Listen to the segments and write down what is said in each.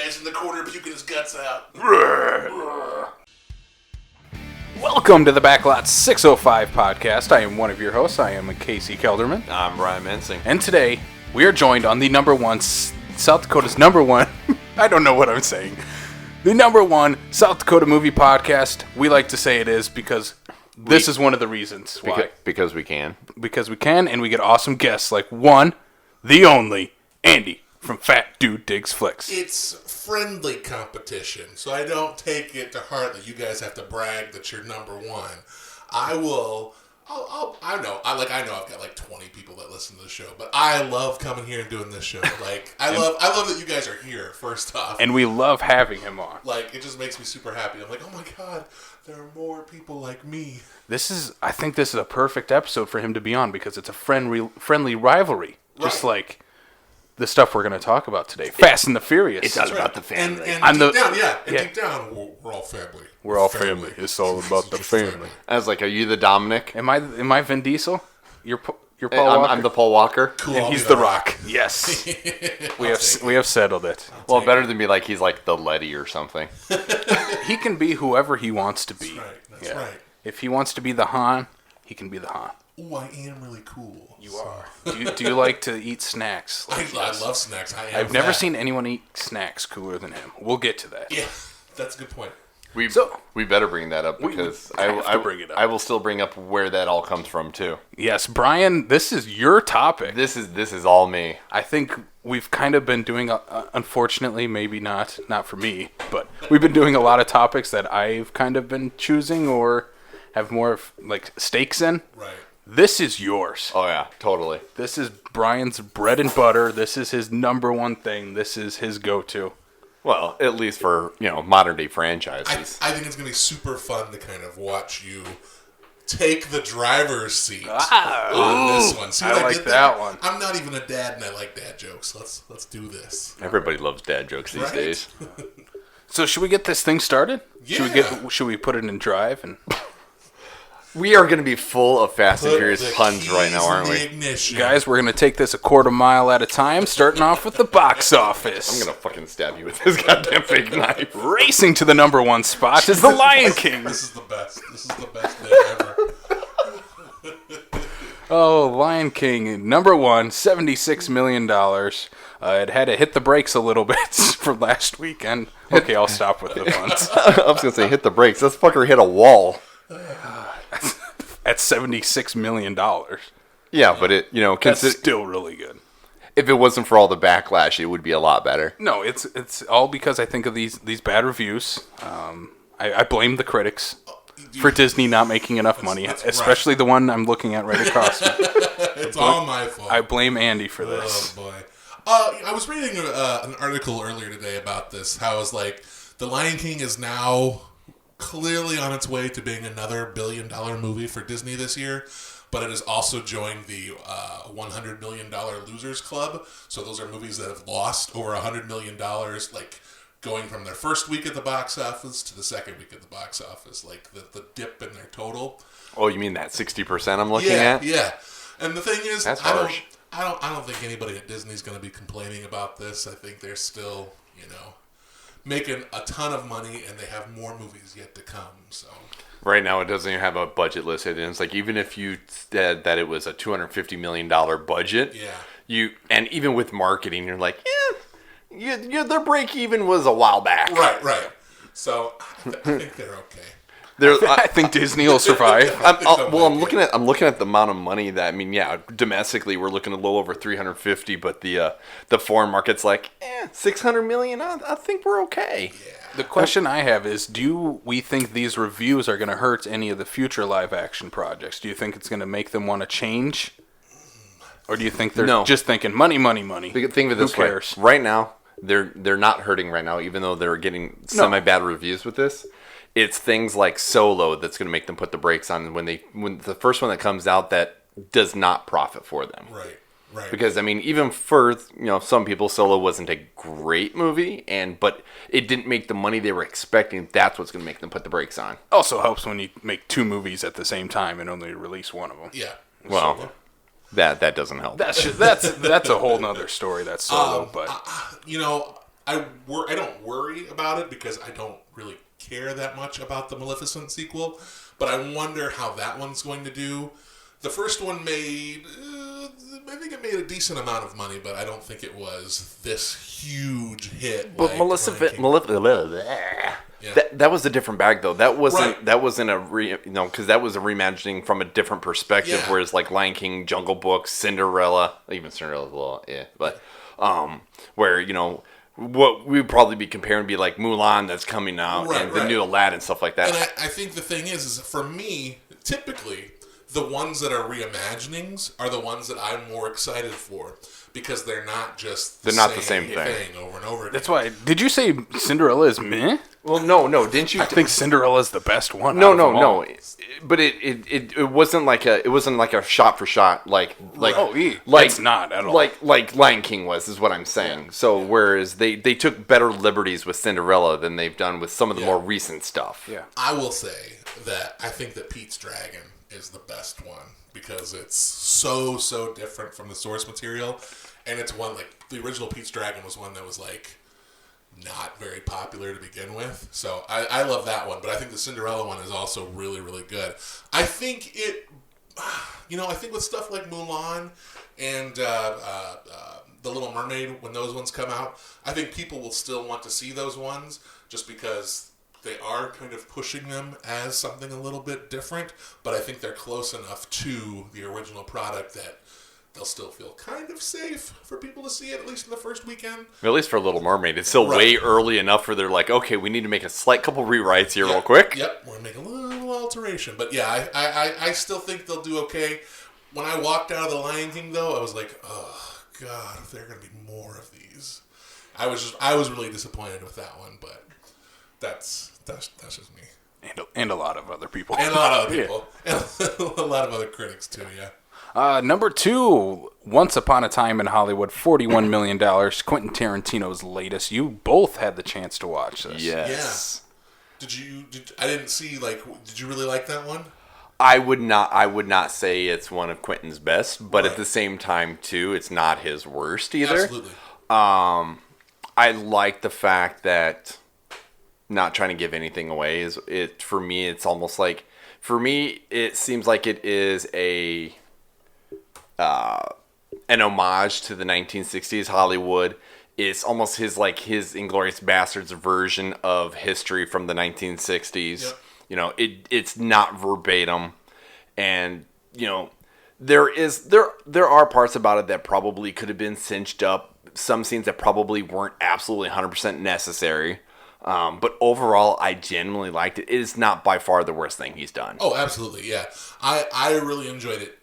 guy's in the corner puking his guts out. Welcome to the Backlot 605 podcast. I am one of your hosts. I am Casey Kelderman. I'm Brian Mensing. And today, we are joined on the South Dakota's number one, I don't know what I'm saying, the number one South Dakota movie podcast. We like to say it is because this is one of the reasons why. Because we can. Because we can, and we get awesome guests like one, the only, Andy from Fat Dude Digs Flicks. It's friendly competition, so I don't take it to heart that you guys have to brag that you're number one. I know I've got like 20 people that listen to the show, but I love coming here and doing this show. Like, I love that you guys are here, first off. And we love having him on. Like, it just makes me super happy. I'm like, oh my God, there are more people like me. I think this is a perfect episode for him to be on because it's a friendly rivalry. Right. Just like the stuff we're going to talk about today. Fast and the Furious. It's all about the family. And deep down, we're all family. We're all family. It's all about the family. I was like, are you the Dominic? Am I Vin Diesel? You're Paul Walker? I'm the Paul Walker. Cool, and he's the Rock. Yes. we have settled it. Well, better than be like he's like the Letty or something. He can be whoever he wants to be. That's right. If he wants to be the Han, he can be the Han. Ooh, I am really cool. You are. Do you like to eat snacks? I love snacks. I've never seen anyone eat snacks cooler than him. We'll get to that. Yeah, that's a good point. We better bring that up because I bring it up. I will still bring up where that all comes from too. Yes, Brian, this is your topic. This is all me. I think we've kind of been doing, unfortunately, maybe not for me, but we've been doing a lot of topics that I've kind of been choosing or have more like stakes in. Right. This is yours. Oh yeah, totally. This is Brian's bread and butter. This is his number one thing. This is his go-to. Well, at least for, modern day franchises. I think it's going to be super fun to kind of watch you take the driver's seat on this one. See, I like that one. I'm not even a dad, and I like dad jokes. Let's do this. Everybody loves dad jokes these days. So should we get this thing started? Yeah. Should we put it in drive and? We are going to be full of Fast and Furious puns right now, aren't we? Ignition. Guys, we're going to take this a quarter mile at a time, starting off with the box office. I'm going to fucking stab you with this goddamn fake knife. Racing to the number one spot is The Lion King. This is the best. This is the best day ever. Oh, Lion King, number one, $76 million. It had to hit the brakes a little bit for last weekend. Okay, I'll stop with the puns. I was going to say hit the brakes. This fucker hit a wall. At $76 million. Yeah, but that's still really good. If it wasn't for all the backlash, it would be a lot better. No, it's all because I think of these bad reviews. I blame the critics for Disney not making enough money, especially the one I'm looking at right across. It's all my fault. I blame Andy for this. Oh, boy. I was reading an article earlier today about this, how it's like The Lion King is now clearly on its way to being another billion-dollar movie for Disney this year, but it has also joined the $100 million Losers Club. So those are movies that have lost over $100 million, like going from their first week at the box office to the second week at the box office, like the dip in their total. Oh, you mean that 60% I'm looking at? Yeah. And the thing is, that's harsh. I don't think anybody at Disney's going to be complaining about this. I think they're still, making a ton of money, and they have more movies yet to come. So right now, it doesn't even have a budget listed, and it's like even if you said that it was a $250 million budget, and even with marketing, you're like, their break even was a while back. Right. So I think they're okay. I think Disney will survive. I'm looking at the amount of money that domestically we're looking at a little over 350, but the foreign market's like 600 million. I think we're okay. Yeah. The question I have is, do we think these reviews are going to hurt any of the future live action projects? Do you think it's going to make them want to change, or do you think they're just thinking money? Think of it this way. Right now, they're not hurting right now, even though they're getting semi-bad reviews with this. It's things like Solo that's going to make them put the brakes on when the first one that comes out that does not profit for them. Right. Because even for some people, Solo wasn't a great movie, but it didn't make the money they were expecting. That's what's going to make them put the brakes on. Also helps when you make two movies at the same time and only release one of them. Yeah. Well, that doesn't help. That's a whole nother story. That's Solo, but I don't worry about it because I don't really care that much about the Maleficent sequel, but I wonder how that one's going to do. The first one made, I think it made a decent amount of money, but I don't think it was this huge hit. But that was a different bag though. That wasn't because that was a reimagining from a different perspective. Yeah. Whereas like Lion King, Jungle Book, Cinderella, even Cinderella's a little but where what we would probably be comparing would be like Mulan that's coming out and the new Aladdin, stuff like that. And I think the thing is for me, typically, the ones that are reimaginings are the ones that I'm more excited for because they're not just the same thing over and over again. That's why. Did you say Cinderella is meh? Well, no. Didn't you? I think Cinderella's the best one. No. But it wasn't like a shot for shot like it's not at all like Lion King is what I'm saying. Yeah. So whereas they took better liberties with Cinderella than they've done with some of the more recent stuff. Yeah, I will say that I think that Pete's Dragon is the best one because it's so different from the source material, and it's one like the original Pete's Dragon was one that was like not very popular to begin with. So I love that one, but I think the Cinderella one is also really, really good. I think I think with stuff like Mulan and The Little Mermaid, when those ones come out, I think people will still want to see those ones just because they are kind of pushing them as something a little bit different, but I think they're close enough to the original product that they'll still feel kind of safe for people to see it, at least in the first weekend. At least for Little Mermaid. It's still way early enough where they're like, okay, we need to make a slight couple rewrites here real quick. Yep, we're going to make a little alteration. But yeah, I still think they'll do okay. When I walked out of The Lion King, though, I was like, oh, God, if there are going to be more of these. I was really disappointed with that one, but that's just me. And a lot of other people. And a lot of other people. And a lot of other critics, too, yeah. Number 2, Once Upon a Time in Hollywood, $41 million, Quentin Tarantino's latest. You both had the chance to watch this. Yes. Yeah. I didn't see, did you really like that one? I would not say it's one of Quentin's best, but at the same time, too, it's not his worst either. Absolutely. I like the fact that, not trying to give anything away, for me, it's almost like, it seems like it is an homage to the 1960s Hollywood. It's almost his Inglourious Basterds version of history from the 1960s. Yep. It's not verbatim, and there are parts about it that probably could have been cinched up. Some scenes that probably weren't absolutely 100% necessary. But overall, I genuinely liked it. It is not by far the worst thing he's done. Oh, absolutely, yeah. I really enjoyed it.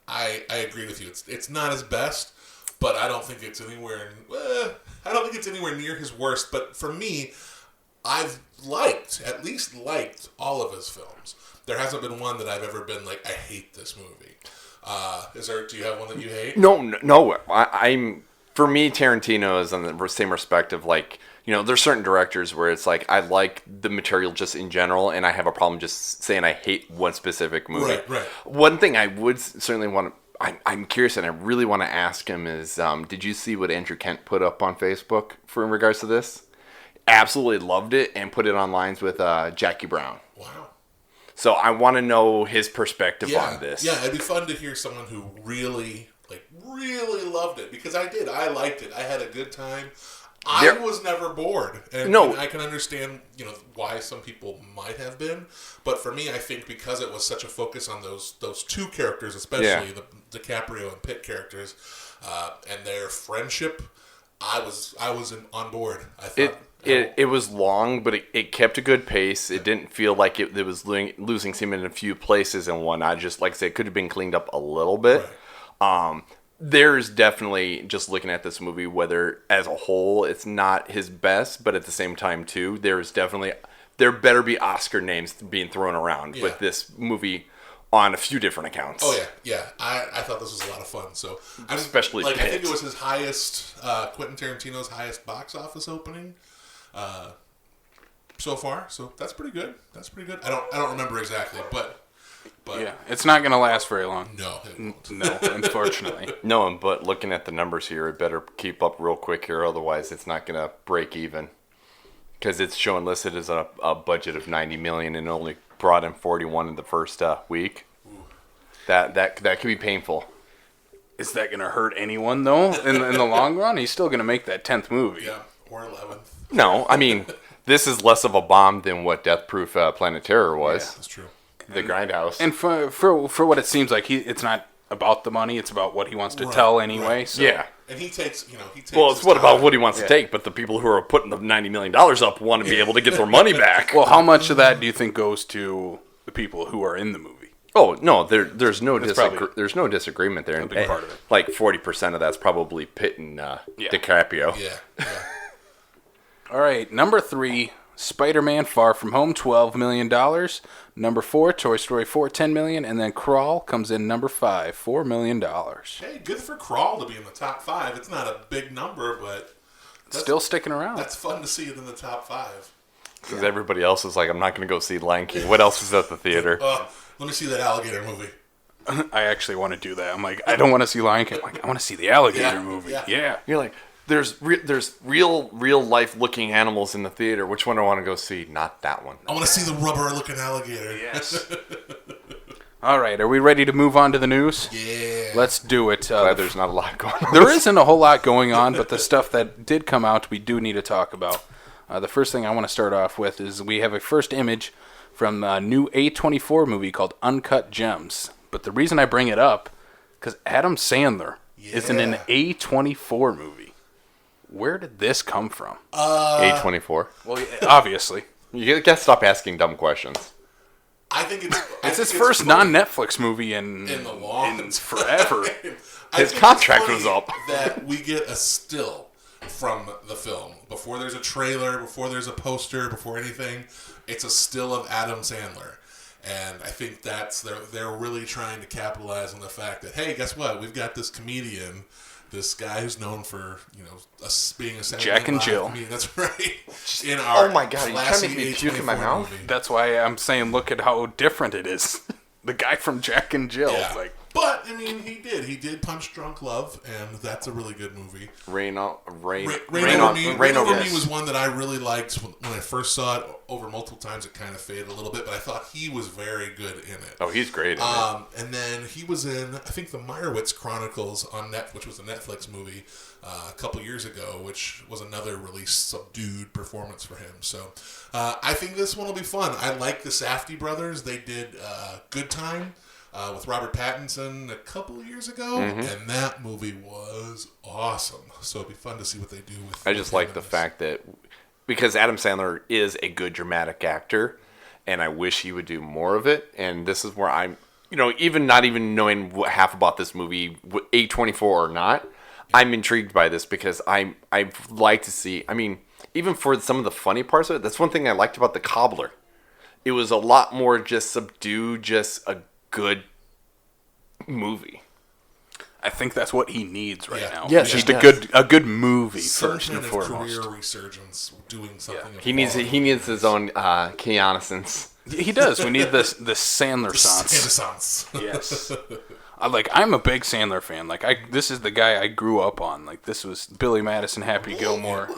I agree with you. It's not his best, but I don't think it's anywhere. I don't think it's anywhere near his worst. But for me, I've at least liked all of his films. There hasn't been one that I've ever been like, I hate this movie. Do you have one that you hate? No. For me, Tarantino is on the same respect of there's certain directors where it's like I like the material just in general, and I have a problem just saying I hate one specific movie. Right. One thing I would certainly want to, I'm curious and I really want to ask him is, did you see what Andrew Kent put up on Facebook in regards to this? Absolutely loved it and put it on lines with Jackie Brown. Wow. So I want to know his perspective on this. Yeah, it'd be fun to hear someone who really loved it, because I did. I liked it. I had a good time. I was never bored, and I can understand, why some people might have been, but for me, I think because it was such a focus on those two characters, especially the DiCaprio and Pitt characters, and their friendship, I was on board. I thought it was long, but it kept a good pace. It didn't feel like it was losing steam in a few places and whatnot. Just like I said, it could have been cleaned up a little bit. Right. There's definitely, just looking at this movie, whether as a whole it's not his best, but at the same time too, there better be Oscar names being thrown around with this movie on a few different accounts. Oh yeah. I thought this was a lot of fun. So especially I think it was his highest, Quentin Tarantino's highest box office opening so far. So that's pretty good. I don't remember exactly, but But Yeah, it's not going to last very long. no, it won't. No, unfortunately. No, but looking at the numbers here, it better keep up real quick here, otherwise it's not going to break even. Because it's showing listed as a budget of $90 million and only brought in 41 in the first week. That could be painful. Is that going to hurt anyone, though, in the long run? He's still going to make that 10th movie. Yeah, or 11th. No, I mean, this is less of a bomb than what Death Proof Planet Terror was. Yeah. That's true. The Grindhouse. And for what it seems like, it's not about the money. It's about what he wants to tell anyway. Right. So. Yeah. And he takes. Well, it's what about what he wants to take, but the people who are putting the $90 million up want to be able to get their money back. Well, how much of that do you think goes to the people who are in the movie? Oh, no, there's no probably there's no disagreement there. a big part of it. Like 40% of that's probably Pitt and DiCaprio. Yeah. All right, number 3, Spider-Man: Far From Home, $12 million. Number 4, Toy Story 4, $10 million, and then Crawl comes in number 5, $4 million. Hey, good for Crawl to be in the top 5. It's not a big number, but Still sticking around. that's fun to see it in the top 5. Because everybody else is like, I'm not going to go see Lion King. What else is at the theater? Let me see that alligator movie. I actually want to do that. I'm like, I don't want to see Lion King. I'm like, I want to see the alligator movie. Yeah. Yeah. You're like, there's real life looking animals in the theater. Which one do I want to go see? Not that one. I want to see the rubber looking alligator. Yes. All right, are we ready to move on to the news? Yeah. Let's do it. Glad there's not a lot going on. There isn't a whole lot going on, but the stuff that did come out, we do need to talk about. The first thing I want to start off with is we have a first image from a new A24 movie called Uncut Gems. But the reason I bring it up, because Adam Sandler is in an A24 movie. Where did this come from? A24. Well, obviously. You gotta stop asking dumb questions. I think It's his first non-Netflix movie in forever. His contract was up. That we get a still from the film. Before there's a trailer, before there's a poster, before anything, it's a still of Adam Sandler. And I think they're really trying to capitalize on the fact that, hey, guess what? We've got this comedian, this guy who's known for, us being a Saturday Jack and Night Jill. comedian. That's right. In our Oh my God, are you trying to make me classy puke in my A24 mouth? movie. That's why I'm saying look at how different it is. The guy from Jack and Jill. Yeah. Like, But, I mean, he did Punch Drunk Love, and that's a really good movie. Rain Over over Me was one that I really liked when I first saw it. Over multiple times, it kind of faded a little bit, but I thought he was very good in it. Oh, he's great in it. And then he was in, I think, the Meyerowitz Chronicles on which was a Netflix movie a couple years ago, which was another really subdued performance for him. So I think this one will be fun. I like the Safdie brothers. They did Good Time with Robert Pattinson a couple of years ago, and that movie was awesome. So it'll be fun to see what they do with. I just like the fact that because Adam Sandler is a good dramatic actor, and I wish he would do more of it. And this is where I'm, even not even knowing half about this movie, A24 or not, I'm intrigued by this because I'd like to see. I mean, even for some of the funny parts of it, that's one thing I liked about The Cobbler. It was a lot more just subdued, just a good movie. I think that's what he needs right now. Yes, just he a good movie some first kind and of foremost. career resurgence, doing something. He needs his own Keanu-sance. He does. We need the Sandler sans. Renaissance. Yes. I'm a big Sandler fan. This is the guy I grew up on. This was Billy Madison, Happy Gilmore.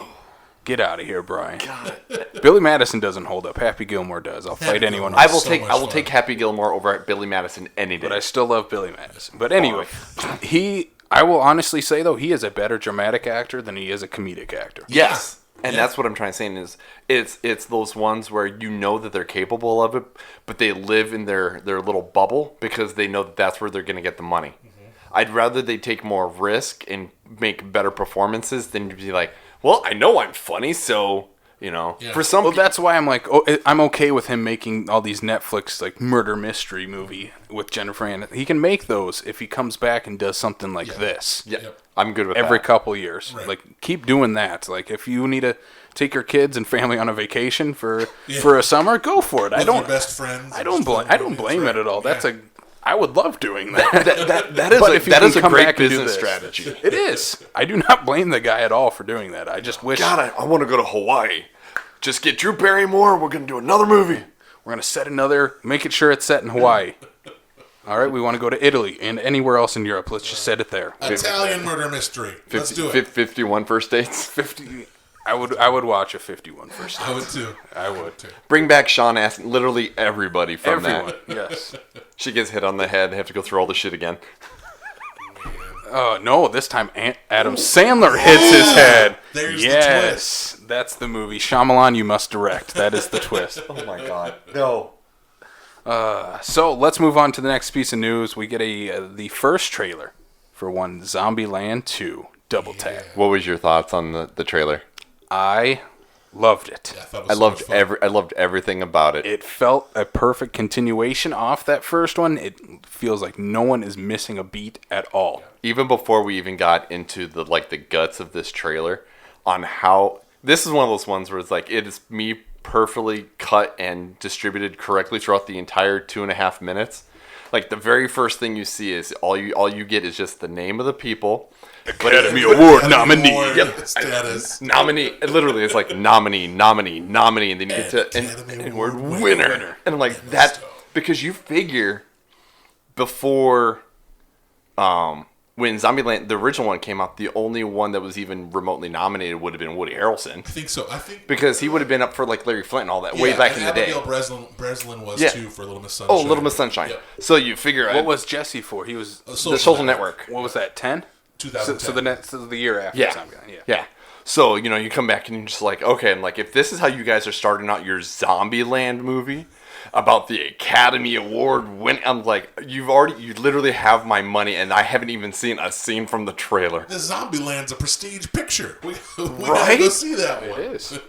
Get out of here, Brian. God. Billy Madison doesn't hold up. Happy Gilmore does. I'll fight anyone Gilmore. else. I will take Happy Gilmore over at Billy Madison any day. But I still love Billy Madison. But anyway, I will honestly say, though, he is a better dramatic actor than he is a comedic actor. Yes. And that's what I'm trying to say is it's those ones where you know that they're capable of it, but they live in their little bubble because they know that that's where they're going to get the money. I'd rather they take more risk and make better performances than be like, well, I know I'm funny, so, for some Well, that's why I'm like, I'm okay with him making all these Netflix, murder mystery movie with Jennifer Aniston. He can make those if he comes back and does something like this. Yeah, Yep. I'm good with Every that. couple years. Right. Keep doing that. If you need to take your kids and family on a vacation for a summer, go for it. With your best friends. I don't blame it at all. I would love doing that. That is a great business strategy. It is. I do not blame the guy at all for doing that. I just wish. God, I want to go to Hawaii. Just get Drew Barrymore. We're going to do another movie. We're going to set another, make it sure it's set in Hawaii. All right, we want to go to Italy and anywhere else in Europe. Let's just set it there. Italian murder mystery. Let's do it. 51 first dates. 50. I would watch a 51 first date. I would too. I would too. Bring back Sean asking literally everybody from Everyone, that. yes. She gets hit on the head. Have to go through all the shit again. No, this time Adam Sandler hits his head. There's yes, the twist. That's the movie. Shyamalan, you must direct. That is the twist. Oh my god. No. So let's move on to the next piece of news. We get the first trailer for Zombieland 2 Double Tap. What was your thoughts on the trailer? I loved it. Yeah, I loved I loved everything about it. It felt a perfect continuation off that first one. It feels like no one is missing a beat at all. Even before we even got into the guts of this trailer, on how this is one of those ones where it's like it is me perfectly cut and distributed correctly throughout the entire 2.5 minutes. Like the very first thing you see is all you get is just the name of the people. Academy Award nominee. Yep. Status. Nominee. It literally is like nominee, and then you get to and word winner. And I'm like that because you figure before when Zombieland, the original one came out, the only one that was even remotely nominated would have been Woody Harrelson. I think so. Because he would have been up for Larry Flint and all that way back in the day. Abigail Breslin was too for Little Miss Sunshine. Oh, Little Miss Sunshine. Yep. So you figure what was Jesse for? He was the Social Network. What was that? 10? 2010. So the year after. Yeah. Yeah. So you come back and you're just like, okay, I'm like, if this is how you guys are starting out your Zombieland movie about the Academy Award win, I'm like, you literally have my money, and I haven't even seen a scene from the trailer. The Zombieland's a prestige picture. We right? gotta go see that one. It is.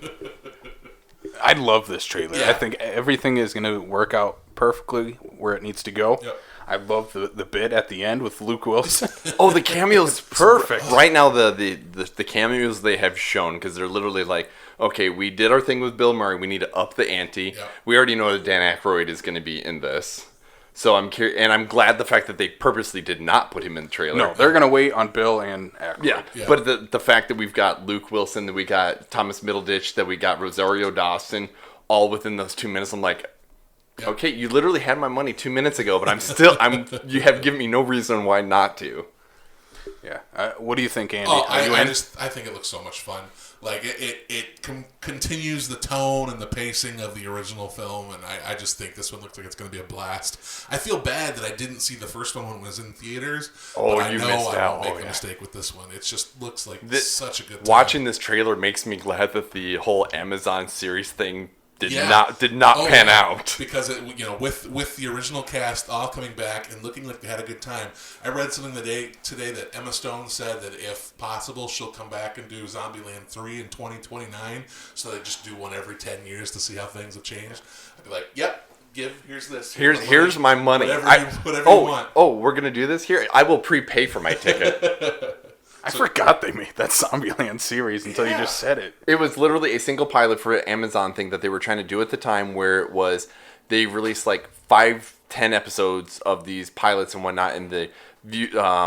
I love this trailer. Yeah. I think everything is going to work out perfectly where it needs to go. Yep. I love the bit at the end with Luke Wilson. Oh, the cameos perfect. Right now, the cameos they have shown, because they're literally like, okay, we did our thing with Bill Murray. We need to up the ante. Yep. We already know that Dan Aykroyd is going to be in this. So I'm curious, and I'm glad the fact that they purposely did not put him in the trailer. No, they're going to wait on Bill and Aykroyd. Yeah. But the fact that we've got Luke Wilson, that we got Thomas Middleditch, that we got Rosario Dawson, all within those 2 minutes, I'm like, yep. Okay, you literally had my money 2 minutes ago, but you have given me no reason why not to. Yeah. What do you think, Andy? I think it looks so much fun. Like it continues the tone and the pacing of the original film, and I just think this one looks like it's going to be a blast. I feel bad that I didn't see the first one when it was in theaters. Oh, but you I know missed I out. won't make a mistake with this one. It just looks like such a good time. Watching this trailer makes me glad that the whole Amazon series thing did not pan out, because with the original cast all coming back and looking like they had a good time. I read something today that Emma Stone said that if possible she'll come back and do Zombieland 3 in 2029, so they just do one every 10 years to see how things have changed. I'd be like, yep, here's this. Here's my money. Whatever you want. Oh, we're gonna do this here. I will prepay for my ticket. I forgot they made that Zombieland series until you just said it. It was literally a single pilot for an Amazon thing that they were trying to do at the time, where it was they released like 5-10 episodes of these pilots and whatnot, and the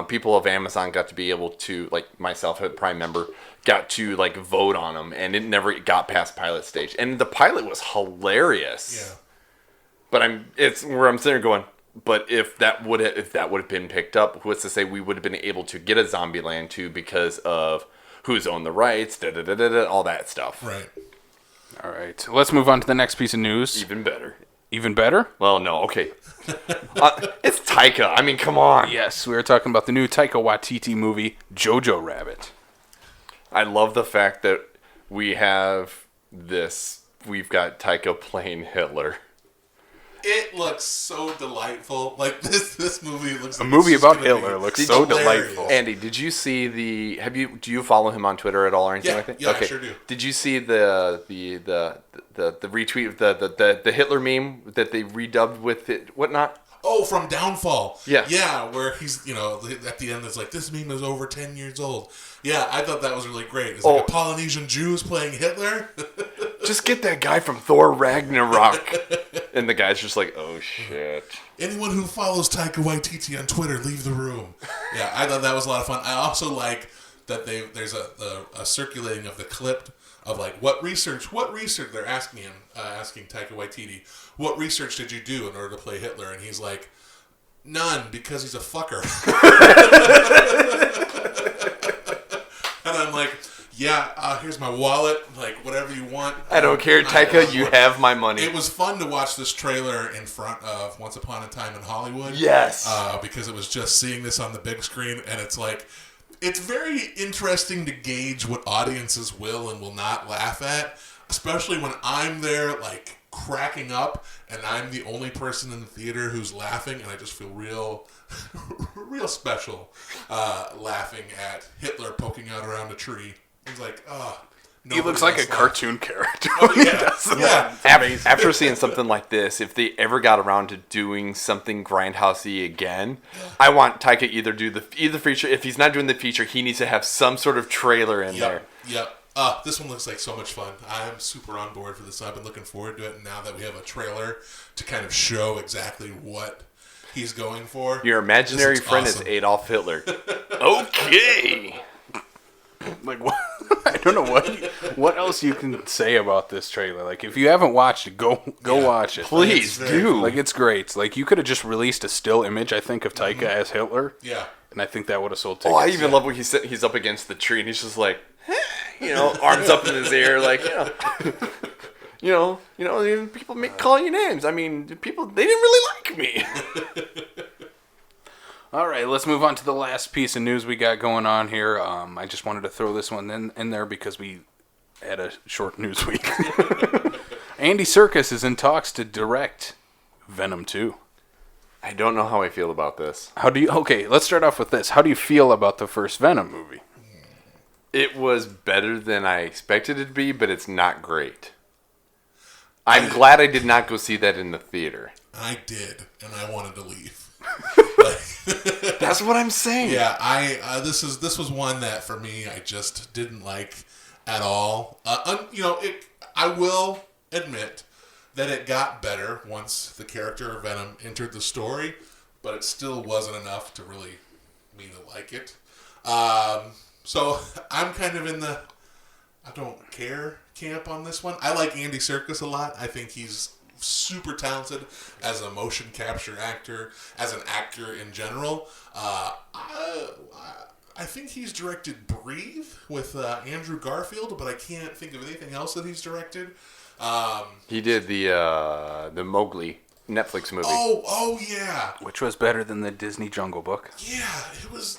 people of Amazon got to be able to, like myself, a Prime member, got to like vote on them, and it never got past pilot stage. And the pilot was hilarious. Yeah. But it's where I'm sitting there going, but if that would have been picked up, what's to say we would have been able to get a Zombieland 2 because of who's owned the rights, all that stuff. Right. All right. So let's move on to the next piece of news. Even better. Even better? Well, no. Okay. It's Taika. I mean, come on. Yes, we were talking about the new Taika Waititi movie, Jojo Rabbit. I love the fact that we have this. We've got Taika playing Hitler. It looks so delightful. Like this movie looks like a movie about Hitler looks so delightful. Andy, did you see do you follow him on Twitter at all or anything like that? Yeah, okay. I sure do. Did you see the retweet of the Hitler meme that they redubbed with it whatnot? Oh, from Downfall. Yeah. Yeah, where he's, at the end it's like, this meme is over 10 years old. Yeah, I thought that was really great. It's like a Polynesian Jews playing Hitler. Just get that guy from Thor Ragnarok. And the guy's just like, oh, shit. Anyone who follows Taika Waititi on Twitter, leave the room. Yeah, I thought that was a lot of fun. I also like that there's a circulating of the clip of like what research they're asking him, asking Taika Waititi, what research did you do in order to play Hitler? And he's like, none, because he's a fucker. And I'm like, yeah, here's my wallet, like whatever you want. I don't care, Taika, you have my money. It was fun to watch this trailer in front of Once Upon a Time in Hollywood. Yes. Because it was just seeing this on the big screen, and it's like, it's very interesting to gauge what audiences will and will not laugh at, especially when I'm there, like, cracking up, and I'm the only person in the theater who's laughing, and I just feel real special laughing at Hitler poking out around a tree. It's like, he looks like a cartoon character. Oh, yeah. After seeing something like this, if they ever got around to doing something grindhousey again, I want Taika either do the feature. If he's not doing the feature, he needs to have some sort of trailer in there. Yep. This one looks like so much fun. I'm super on board for this. I've been looking forward to it, and now that we have a trailer to kind of show exactly what he's going for. Your imaginary friend is Adolf Hitler. Okay. Like, what? I don't know what else you can say about this trailer. Like, if you haven't watched it, go watch it. Please do. Like, it's great. Like, you could have just released a still image, I think, of Taika as Hitler. Yeah. And I think that would have sold tickets. Oh, I even love when he's up against the tree and he's just like, arms up in his air, like, people call you names. I mean, they didn't really like me. All right, let's move on to the last piece of news we got going on here. I just wanted to throw this one in there because we had a short news week. Andy Serkis is in talks to direct Venom 2. I don't know how I feel about this. Okay, let's start off with this. How do you feel about the first Venom movie? It was better than I expected it to be, but it's not great. I'm glad I did not go see that in the theater. I did, and I wanted to leave. That's what I'm saying. Yeah, this was one that for me I just didn't like at all. I will admit that it got better once the character of Venom entered the story, but it still wasn't enough to really me to like it. So I'm kind of in the I don't care camp on this one. I like Andy Serkis a lot. I think he's super talented as a motion capture actor, as an actor in general. I think he's directed Breathe with Andrew Garfield, but I can't think of anything else that he's directed. He did the Mowgli Netflix movie. Oh yeah. Which was better than the Disney Jungle Book. Yeah, it was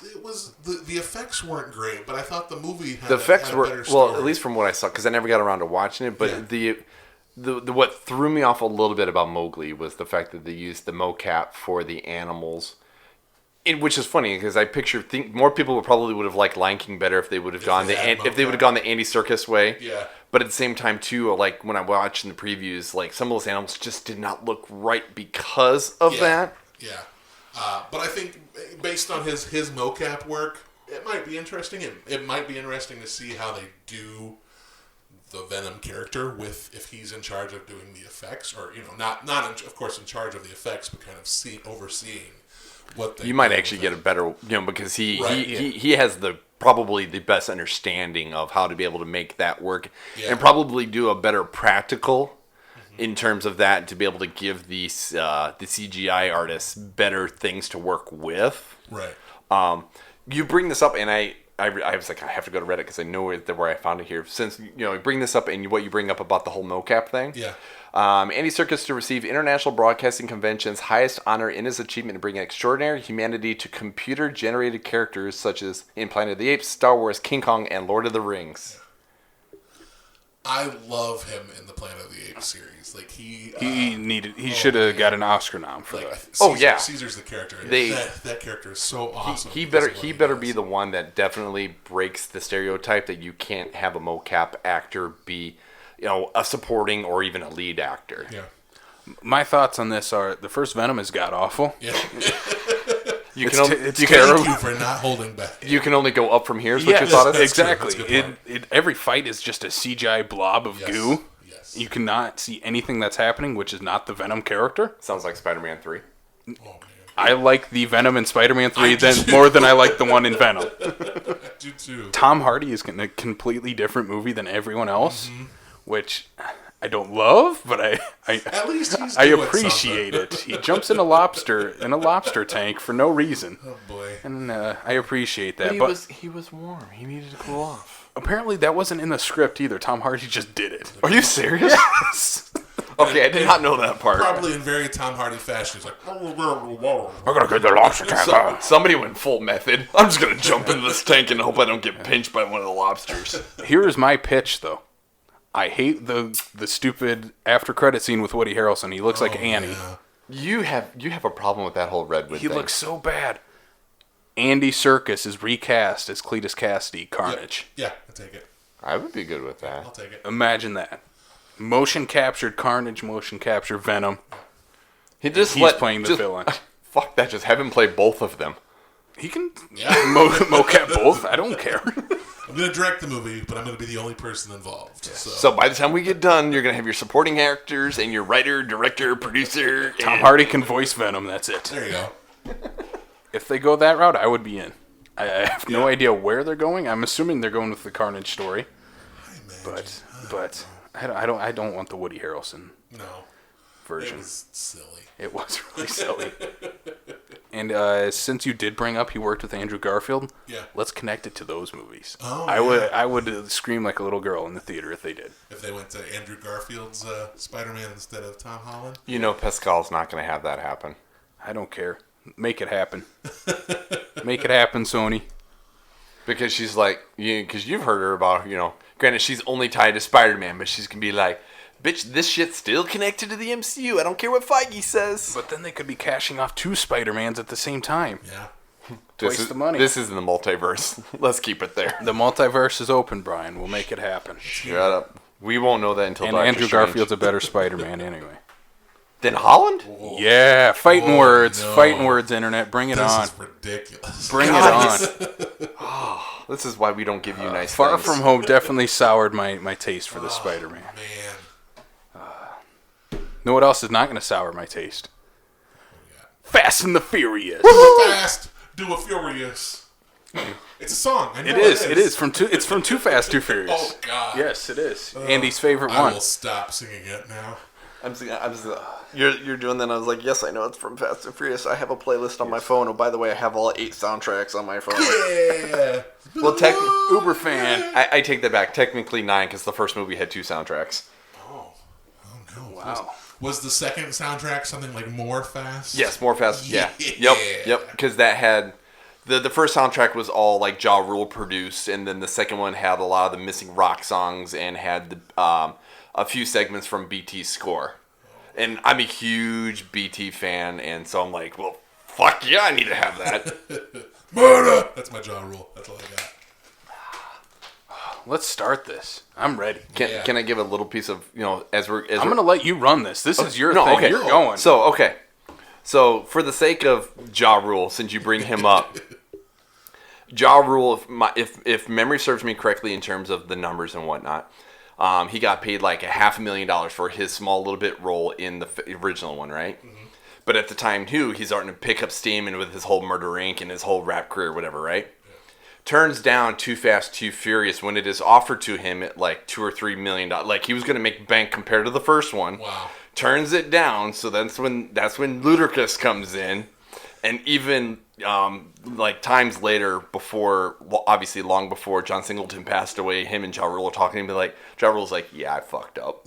the effects weren't great, but I thought the movie had the effects had a were better story. well, at least from what I saw, because I never got around to watching it. But the what threw me off a little bit about Mowgli was the fact that they used the mocap for the animals. Which is funny because I think more people would have liked Lion King better if they would have gone the Andy Serkis way. Yeah. But at the same time too, like when I watched in the previews, like some of those animals just did not look right because of that. Yeah. But I think based on his mocap work, it might be interesting. It might be interesting to see how they do the Venom character if he's in charge of doing the effects, or not of course in charge of the effects, but kind of overseeing. You might actually get a better, because he has probably the best understanding of how to be able to make that work, and probably do a better practical in terms of that, to be able to give the CGI artists better things to work with. Right. You bring this up, and I was like, I have to go to Reddit because I know where I found it here. Since you bring this up, and what you bring up about the whole mocap thing. Yeah. Andy Serkis to receive International Broadcasting Convention's highest honor in his achievement to bring extraordinary humanity to computer-generated characters such as in Planet of the Apes, Star Wars, King Kong, and Lord of the Rings. I love him in the Planet of the Apes series. Like he should have got an Oscar nom for that. Caesar's the character. That character is so awesome. He better be the one that definitely breaks the stereotype that you can't have a mocap actor be, a supporting or even a lead actor. Yeah. My thoughts on this are the first Venom is god awful. Yeah. It's Thank terrible. you for not holding back. You can only go up from here. Is what your thought is? Exactly. Every fight is just a CGI blob of goo. Yes. You cannot see anything that's happening, which is not the Venom character. Sounds like Spider-Man 3. Oh man. I like the Venom in Spider-Man 3 more than I like the one in Venom. I do too. Tom Hardy is in a completely different movie than everyone else, which I don't love, but At least I appreciate it. He jumps in a lobster tank for no reason. Oh boy! And I appreciate that. But he was warm. He needed to cool off. Apparently, that wasn't in the script either. Tom Hardy just did it. Are you serious? Yes. Okay, I did not know that part. Probably in very Tom Hardy fashion. He's like, I'm gonna get the lobster tank. Somebody went full method. I'm just gonna jump into this tank and hope I don't get pinched by one of the lobsters. Here is my pitch, though. I hate the stupid after credit scene with Woody Harrelson. He looks like Annie. Yeah. You have a problem with that whole Redwood He thing. looks so bad. Andy Serkis is recast as Cletus Cassidy, Carnage. Yeah, I'll take it. I would be good with that. I'll take it. Imagine that. Motion captured Carnage, motion captured Venom. He's playing the villain. Fuck that, just have him play both of them. He can Yeah. mocap both. I don't care. I'm going to direct the movie, but I'm going to be the only person involved. So by the time we get done, you're going to have your supporting actors and your writer, director, producer. Tom Hardy can voice Venom. That's it. There you go. If they go that route, I would be in. I have no idea where they're going. I'm assuming they're going with the Carnage story. But I don't want the Woody Harrelson No. version. It was silly. It was really silly. And since you did bring up he worked with Andrew Garfield, let's connect it to those movies. Oh, I would scream like a little girl in the theater if they did. If they went to Andrew Garfield's Spider-Man instead of Tom Holland. You know Pascal's not going to have that happen. I don't care. Make it happen. Make it happen, Sony. Because she's like, because you've heard her about, granted she's only tied to Spider-Man, but she's going to be like, bitch, this shit's still connected to the MCU. I don't care what Feige says. But then they could be cashing off 2 Spider-Mans at the same time. Yeah. Waste the money. This is in the multiverse. Let's keep it there. The multiverse is open, Brian. We'll make it happen. Shut up. We won't know that until And Doctor Andrew Strange. Garfield's a better Spider-Man anyway. Then Holland? Whoa. Yeah, fighting Oh, words. no. Fighting words, internet. Bring it This on. is ridiculous. Bring God, it on. This is why we don't give you nice Far things. From Home definitely soured my taste for the Spider-Man. Man. Know what else is not going to sour my taste? Fast and the Furious. Fast, do a furious. It's a song. I know It is. It's from Too Fast, Too Furious. Oh, God. Yes, it is. Andy's favorite I one. will stop singing it now. You're doing that. I was like, yes, I know it's from Fast and Furious. I have a playlist on my phone. Oh, by the way, I have all 8 soundtracks on my phone. Yeah. Well, Uber fan. I take that back. Technically 9, because the first movie had 2 soundtracks. Oh no. Wow. Was the second soundtrack something like More Fast? Yes, more Fast. Yeah. Yeah. Yep. Because that had the first soundtrack was all like Ja Rule produced, and then the second one had a lot of the missing rock songs and had a few segments from BT's score. And I'm a huge BT fan, and so I'm like, well, fuck yeah, I need to have that. Murder! That's my jaw rule. That's all I got. Let's start this. I'm ready. Can I give a little piece of, I'm going to let you run this. This is your thing. Okay. You're going. So for the sake of Ja Rule, since you bring him up, Ja Rule, if memory serves me correctly in terms of the numbers and whatnot, he got paid like $500,000 for his small little bit role in the original one, right? Mm-hmm. But at the time, too, he's starting to pick up steam and with his whole Murder Inc. and his whole rap career, whatever, right? Yeah. Turns down Too Fast, Too Furious when it is offered to him at like $2 or $3 million. Like he was going to make bank compared to the first one. Wow. Turns it down, so that's when Ludacris comes in, and even like times later, obviously long before John Singleton passed away, him and Ja Rule were talking, and Ja Rule's like, "Yeah, I fucked up.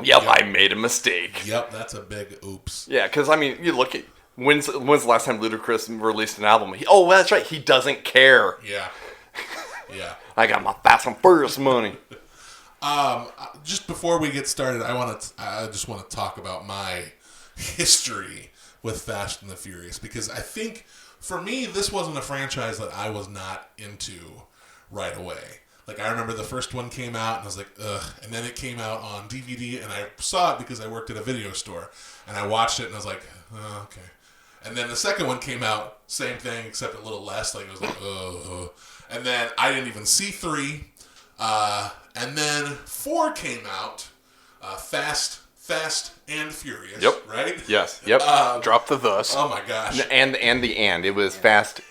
Yep, I made a mistake. Yep, that's a big oops." Yeah, because I mean, you look at when's the last time Ludacris released an album? That's right, he doesn't care. Yeah. Yeah. I got my Fast and Furious money. Just before we get started, I just want to talk about my history with Fast and the Furious, because I think for me this wasn't a franchise that I was not into right away. Like I remember the first one came out and I was like, ugh, and then it came out on DVD and I saw it because I worked at a video store and I watched it and I was like, oh, okay. And then the second one came out, same thing except a little less. Like I was like, oh. And then I didn't even see 3. And then 4 came out, Fast Fast and Furious. Yep. Right? Yes. Yep. Drop the thus. Oh my gosh. And it was Fast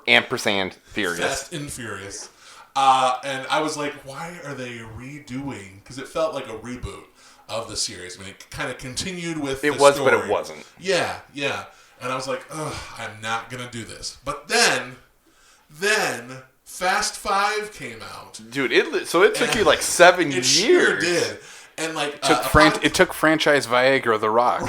ampersand Furious. Fast and Furious. And I was like, why are they redoing? Because it felt like a reboot of the series. I mean, it kind of continued with It the was, story. but it wasn't. Yeah. And I was like, ugh, I'm not going to do this. But then Fast 5 came out. Dude, it took you like 7 years. It sure did. And like It took franchise Viagra The Rock.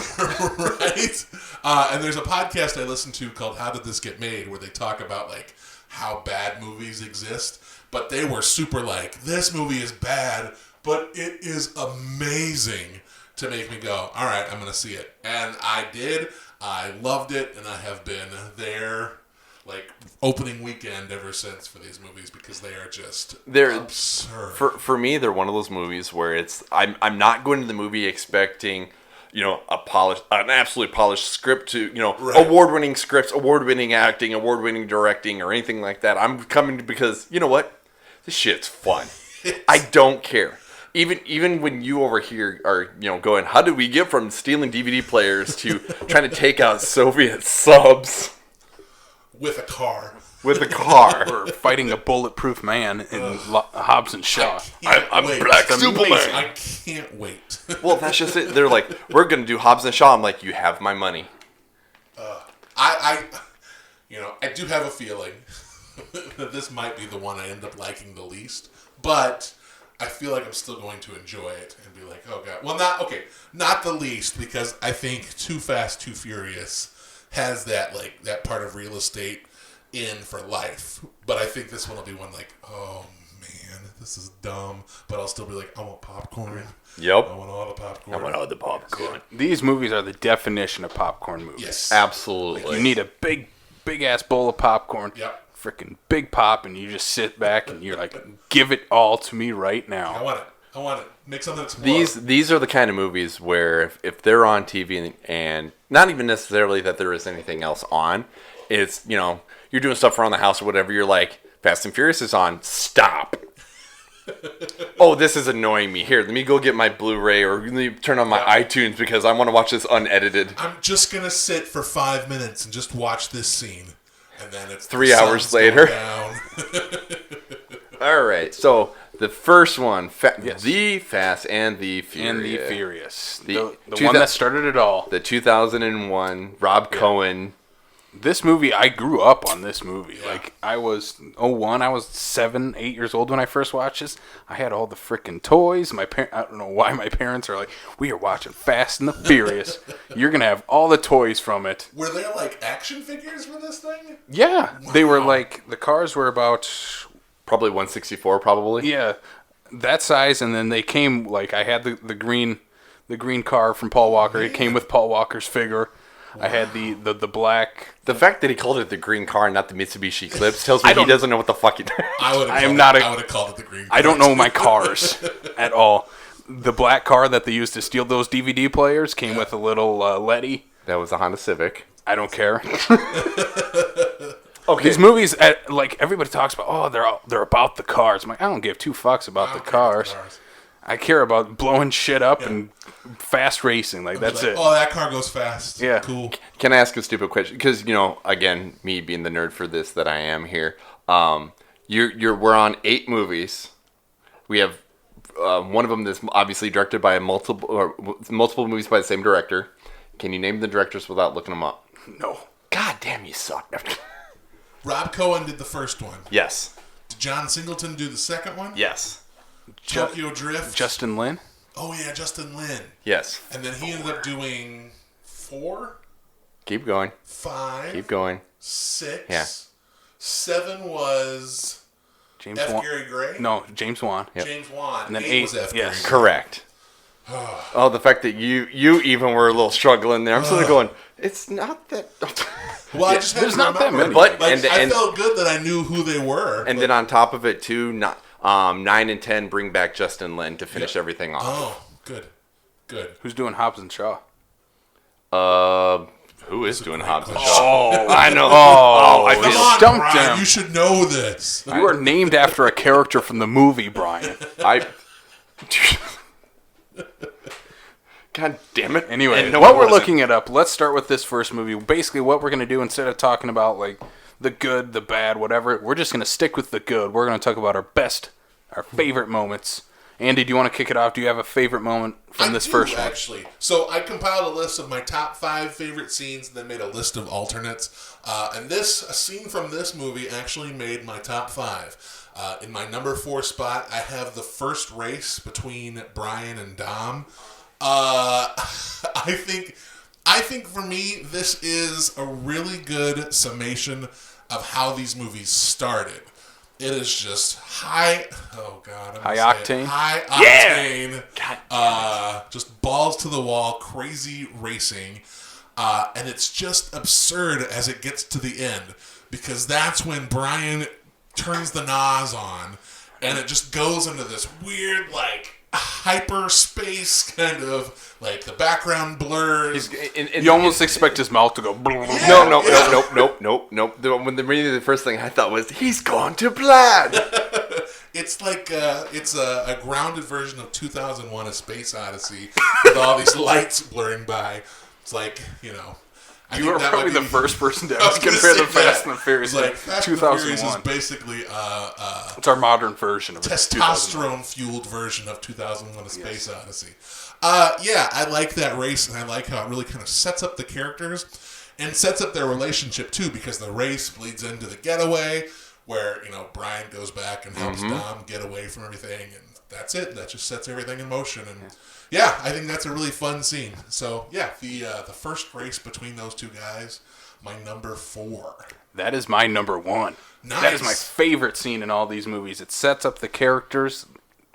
Right? And there's a podcast I listen to called How Did This Get Made, where they talk about like how bad movies exist. But they were super like, this movie is bad, but it is amazing to make me go, all right, I'm going to see it. And I did. I loved it, and I have been there like opening weekend ever since for these movies because they are just absurd. For me, they're one of those movies where it's I'm not going to the movie expecting, an absolutely polished script to, Right. award-winning scripts, award-winning acting, award-winning directing, or anything like that. I'm coming because, you know what? This shit's fun. I don't care. Even when you over here are, going, how did we get from stealing DVD players to trying to take out Soviet subs? With a car. Or fighting a bulletproof man in Hobbs and Shaw. I'm wait. Black It's Superman. amazing. I can't wait. Well, that's just it. They're like, we're going to do Hobbs and Shaw. I'm like, you have my money. I do have a feeling that this might be the one I end up liking the least, but I feel like I'm still going to enjoy it and be like, oh god. Well, not the least, because I think Too Fast, Too Furious has that part of real estate in for life. But I think this one will be one like, oh man, this is dumb. But I'll still be like, I want popcorn. Yep. I want all the popcorn. I want all the popcorn. These movies are the definition of popcorn movies. Yes. Absolutely. You need a big ass bowl of popcorn. Yep. Freaking big pop, and you just sit back and you're like, give it all to me right now. I want it. Make something that's These are the kind of movies where if they're on TV and not even necessarily that there is anything else on, it's, you're doing stuff around the house or whatever, you're like, Fast and Furious is on, stop. Oh, this is annoying me. Here, let me go get my Blu-ray or let me turn on my iTunes because I want to watch this unedited. I'm just going to sit for 5 minutes and just watch this scene. And then it's 3 hours later. Down. All right, so the first one, Yes. The Fast and the Furious. And the Furious. The one that started it all. The 2001 Rob Cohen. This movie, I grew up on this movie. Yeah. Like, I was 01, I was 7, 8 years old when I first watched this. I had all the freaking toys. I don't know why my parents are like, we are watching Fast and the Furious. You're going to have all the toys from it. Were there, like, action figures for this thing? Yeah. Wow. They were, like, the cars were about... Probably 164, probably. Yeah. That size, and then they came, like, I had the green car from Paul Walker. Man. It came with Paul Walker's figure. Wow. I had the black... The fact that he called it the green car and not the Mitsubishi Eclipse tells me he doesn't know what the fuck he does. I would have called it the green car. I don't know my cars at all. The black car that they used to steal those DVD players came with a little Letty. That was a Honda Civic. I don't care. Okay. These movies, like, everybody talks about, they're about the cars. I'm like, I don't give two fucks about the cars. I care about blowing shit up and fast racing. Like, that's it. Oh, that car goes fast. Yeah. Cool. Can I ask a stupid question? Because, again, me being the nerd for this that I am here, we're on 8 movies. We have one of them that's obviously directed by multiple movies by the same director. Can you name the directors without looking them up? No. God damn, you suck. Rob Cohen did the first one. Yes. Did John Singleton do the second one? Yes. Tokyo Drift. Justin Lin? Oh, yeah, Justin Lin. Yes. And then he ended up doing 4? Keep going. 5. Keep going. 6. Yeah. 7 was James F. Wan. Gary Gray? No, James Wan. Yep. James Wan. And then 8 was F. Gary yes. Gray. Correct. Oh, the fact that you even were a little struggling there. I'm sort of going, it's not that... Well, I just had there's to not that remember. many. But, I felt good that I knew who they were. And then on top of it, too, 9 and 10 bring back Justin Lin to finish everything off. Oh, good. Who's doing Hobbs and Shaw? Who is doing Hobbs and Shaw? Oh, I know. I Come feel on, stumped Brian, him. you should know this. You are named after a character from the movie, Brian. God damn it. Anyway, No, while it we're wasn't. looking it up, let's start with this first movie. Basically, what we're going to do, instead of talking about like the good, the bad, whatever, we're just going to stick with the good. We're going to talk about our favorite moments. Andy, do you want to kick it off? Do you have a favorite moment from this first one? Actually. So I compiled a list of my top 5 favorite scenes and then made a list of alternates. And a scene from this movie actually made my top 5. In my number 4 spot, I have the first race between Brian and Dom. I think for me, this is a really good summation of how these movies started. It is just high octane. High octane. God. Just balls to the wall, crazy racing. And it's just absurd as it gets to the end. Because that's when Brian turns the NOS on. And it just goes into this weird, like, hyperspace kind of, like, the background blurs. You almost expect his mouth to go. No. When the first thing I thought was, he's gone to plaid. It's like it's a grounded version of 2001: A Space Odyssey with all these lights blurring by. It's like, You are probably the first person to ever compare the Fast and the Furious like, to Fast and the Furious 2001. is basically It's our modern version of testosterone-fueled version of 2001: A Space Odyssey. I like that race, and I like how it really kind of sets up the characters and sets up their relationship, too, because the race bleeds into the getaway, where, Brian goes back and helps Dom get away from everything, and that's it. That just sets everything in motion, and I think that's a really fun scene. So, the first race between those two guys, my number 4. That is my number 1. Nice. That is my favorite scene in all these movies. It sets up the characters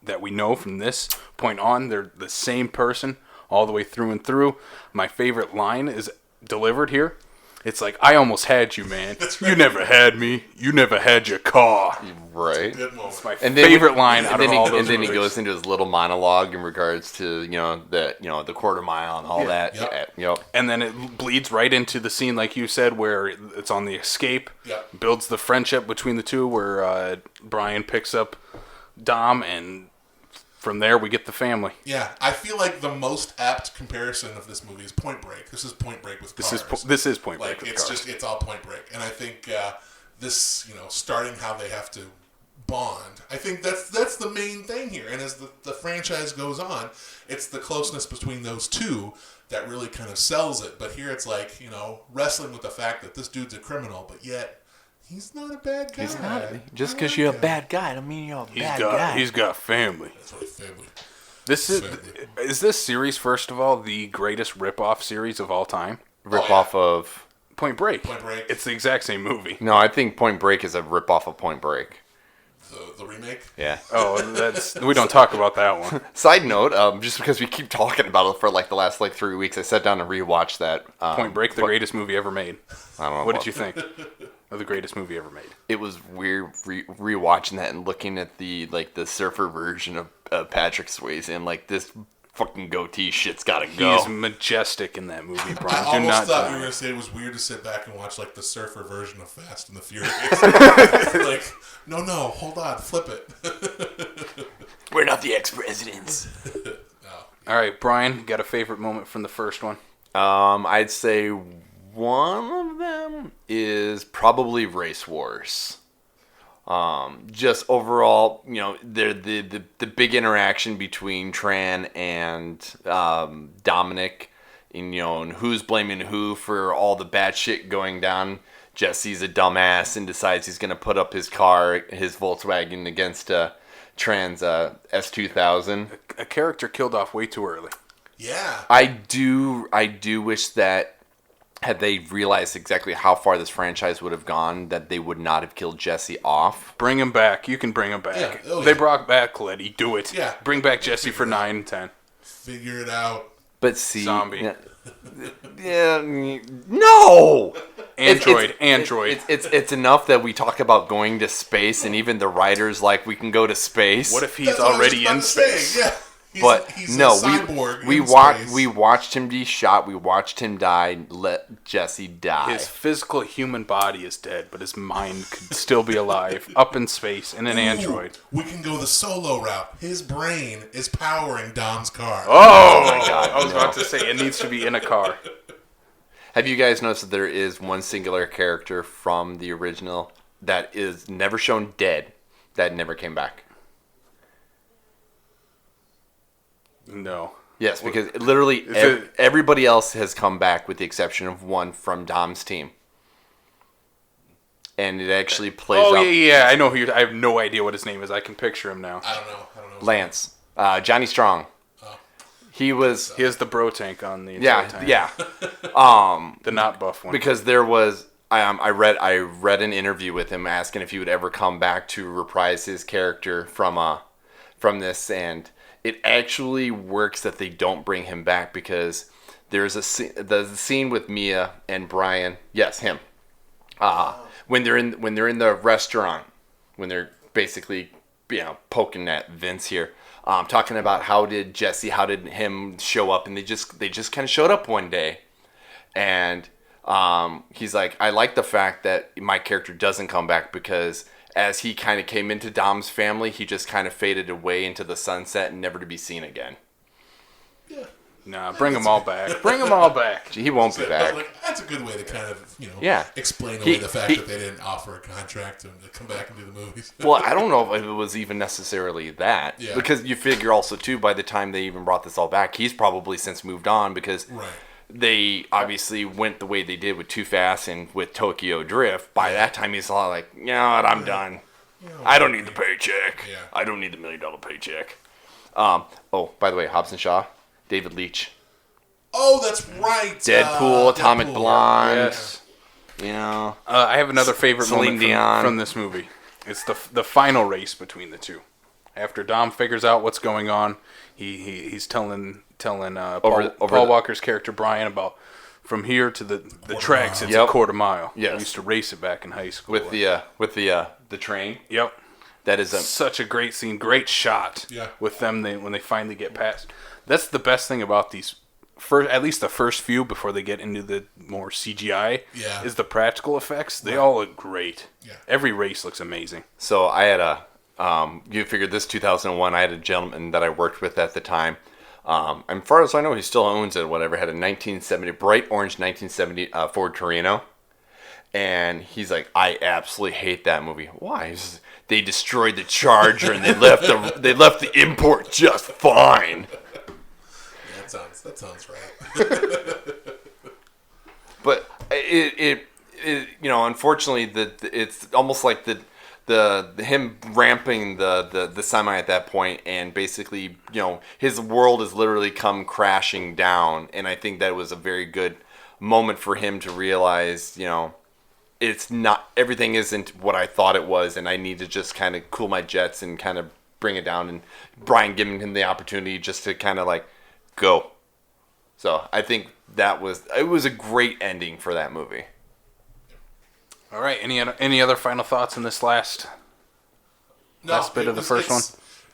that we know from this point on. They're the same person all the way through and through. My favorite line is delivered here. It's like, I almost had you, man. That's right. You never had me. You never had your car. Right. Good moment. It's my favorite line out of all those And then he movies. goes into his little monologue in regards to, the quarter mile and all that. Yep. Yep. And then it bleeds right into the scene, like you said, where it's on the escape. Yep. Builds the friendship between the two, where Brian picks up Dom, and from there we get the family. Yeah, I feel like the most apt comparison of this movie is Point Break. This is Point Break with cars. This is Point Break with cars. It's all Point Break. And I think this, starting how they have to bond, I think that's the main thing here. And as the franchise goes on, it's the closeness between those two that really kind of sells it. But here it's like, wrestling with the fact that this dude's a criminal, but yet he's not a bad guy. He's not. Just because you're a bad guy, don't mean you're a bad guy. He's got family. That's right, family. Is this series, first of all, the greatest rip-off series of all time? Rip-off of... Point Break. Point Break. It's the exact same movie. No, I think Point Break is a rip-off of Point Break. The remake? Yeah. Oh, we don't talk about that one. Side note, just because we keep talking about it for the last 3 weeks, I sat down and rewatched that. Point Break, the greatest movie ever made. I don't know. What did you think of the greatest movie ever made? It was weird rewatching that and looking at the surfer version of Patrick Swayze and this fucking goatee shit's gotta go. He's majestic in that movie, Brian. I Do almost not thought deny you were it. going to say it was weird to sit back and watch the surfer version of Fast and the Furious. No, hold on, flip it. We're not the ex-presidents. All right, Brian, got a favorite moment from the first one? I'd say one of them is probably Race Wars. Just overall, the big interaction between Tran and Dominic, and who's blaming who for all the bad shit going down. Jesse's a dumbass and decides he's going to put up his car, his Volkswagen, against Tran's S2000. A character killed off way too early. Yeah. I do wish that had they realized exactly how far this franchise would have gone, that they would not have killed Jesse off. Bring him back. You can bring him back. Yeah. Oh, They yeah. brought back Letty. Do it. Yeah. Bring back Jesse for 9 and 10. Figure it out. But see... Zombie. Yeah, no! Android. It's enough that we talk about going to space, and even the writers we can go to space. What if he's That's what I was already about in to say. space? Yeah. He's a cyborg. We watched him be shot. We watched him die. Let Jesse die. His physical human body is dead, but his mind could still be alive, up in space in an android. We can go the Solo route. His brain is powering Dom's car. Oh my God! I was about to say it needs to be in a car. Have you guys noticed that there is one singular character from the original that is never shown dead, that never came back? No. Yes, because literally everybody else has come back with the exception of one from Dom's team. And it actually plays out. Oh, yeah. I know who I have no idea what his name is. I can picture him now. I don't know. Lance. Johnny Strong. Oh. He has the bro tank on the entire time. Yeah. The not buff one. Because there was... I read an interview with him asking if he would ever come back to reprise his character from this, and it actually works that they don't bring him back because there's the scene with Mia and Brian. Yes, him. When they're in the restaurant, when they're basically poking at Vince here, talking about how did him show up, and they just kind of showed up one day, and he's like, I like the fact that my character doesn't come back because as he kind of came into Dom's family, he just kind of faded away into the sunset and never to be seen again. Yeah. Nah, bring them all back. Bring them all back. He won't be back. That's a good way to kind of, explain away the fact that they didn't offer a contract to come back and do the movies. Well, I don't know if it was even necessarily that. Yeah. Because you figure also, too, by the time they even brought this all back, he's probably since moved on because... Right. They obviously went the way they did with Too Fast and with Tokyo Drift. By that time, he's a lot like, you know what, I'm done. I don't need the paycheck. Yeah. I don't need the $1 million paycheck. By the way, Hobbs and Shaw, David Leitch. Oh, that's right. Deadpool, Atomic Blonde. Yes. I have another favorite moment from this movie. It's the final race between the two. After Dom figures out what's going on, he's telling Paul Walker's character Brian about from here to the tracks. It's a quarter mile. Yes. I used to race it back in high school with the train. Yep. That is such a great scene, great shot. Yeah. With them when they finally get past. That's the best thing about these. At least the first few before they get into the more CGI. Yeah. Is the practical effects. They all look great. Yeah. Every race looks amazing. So I had you figured this 2001, I had a gentleman that I worked with at the time. As far as I know, he still owns it, whatever. Had a 1970, bright orange 1970 Ford Torino. And he's like, I absolutely hate that movie. Why? They destroyed the Charger and they left the import just fine. Yeah, that sounds right. But it unfortunately, it's almost like him ramping the semi at that point, and basically, his world has literally come crashing down, and I think that was a very good moment for him to realize, it's not, everything isn't what I thought it was, and I need to just kind of cool my jets and kind of bring it down, and Brian giving him the opportunity just to kind of like go. So I think it was a great ending for that movie. All right. Any other final thoughts on this last bit of the first one?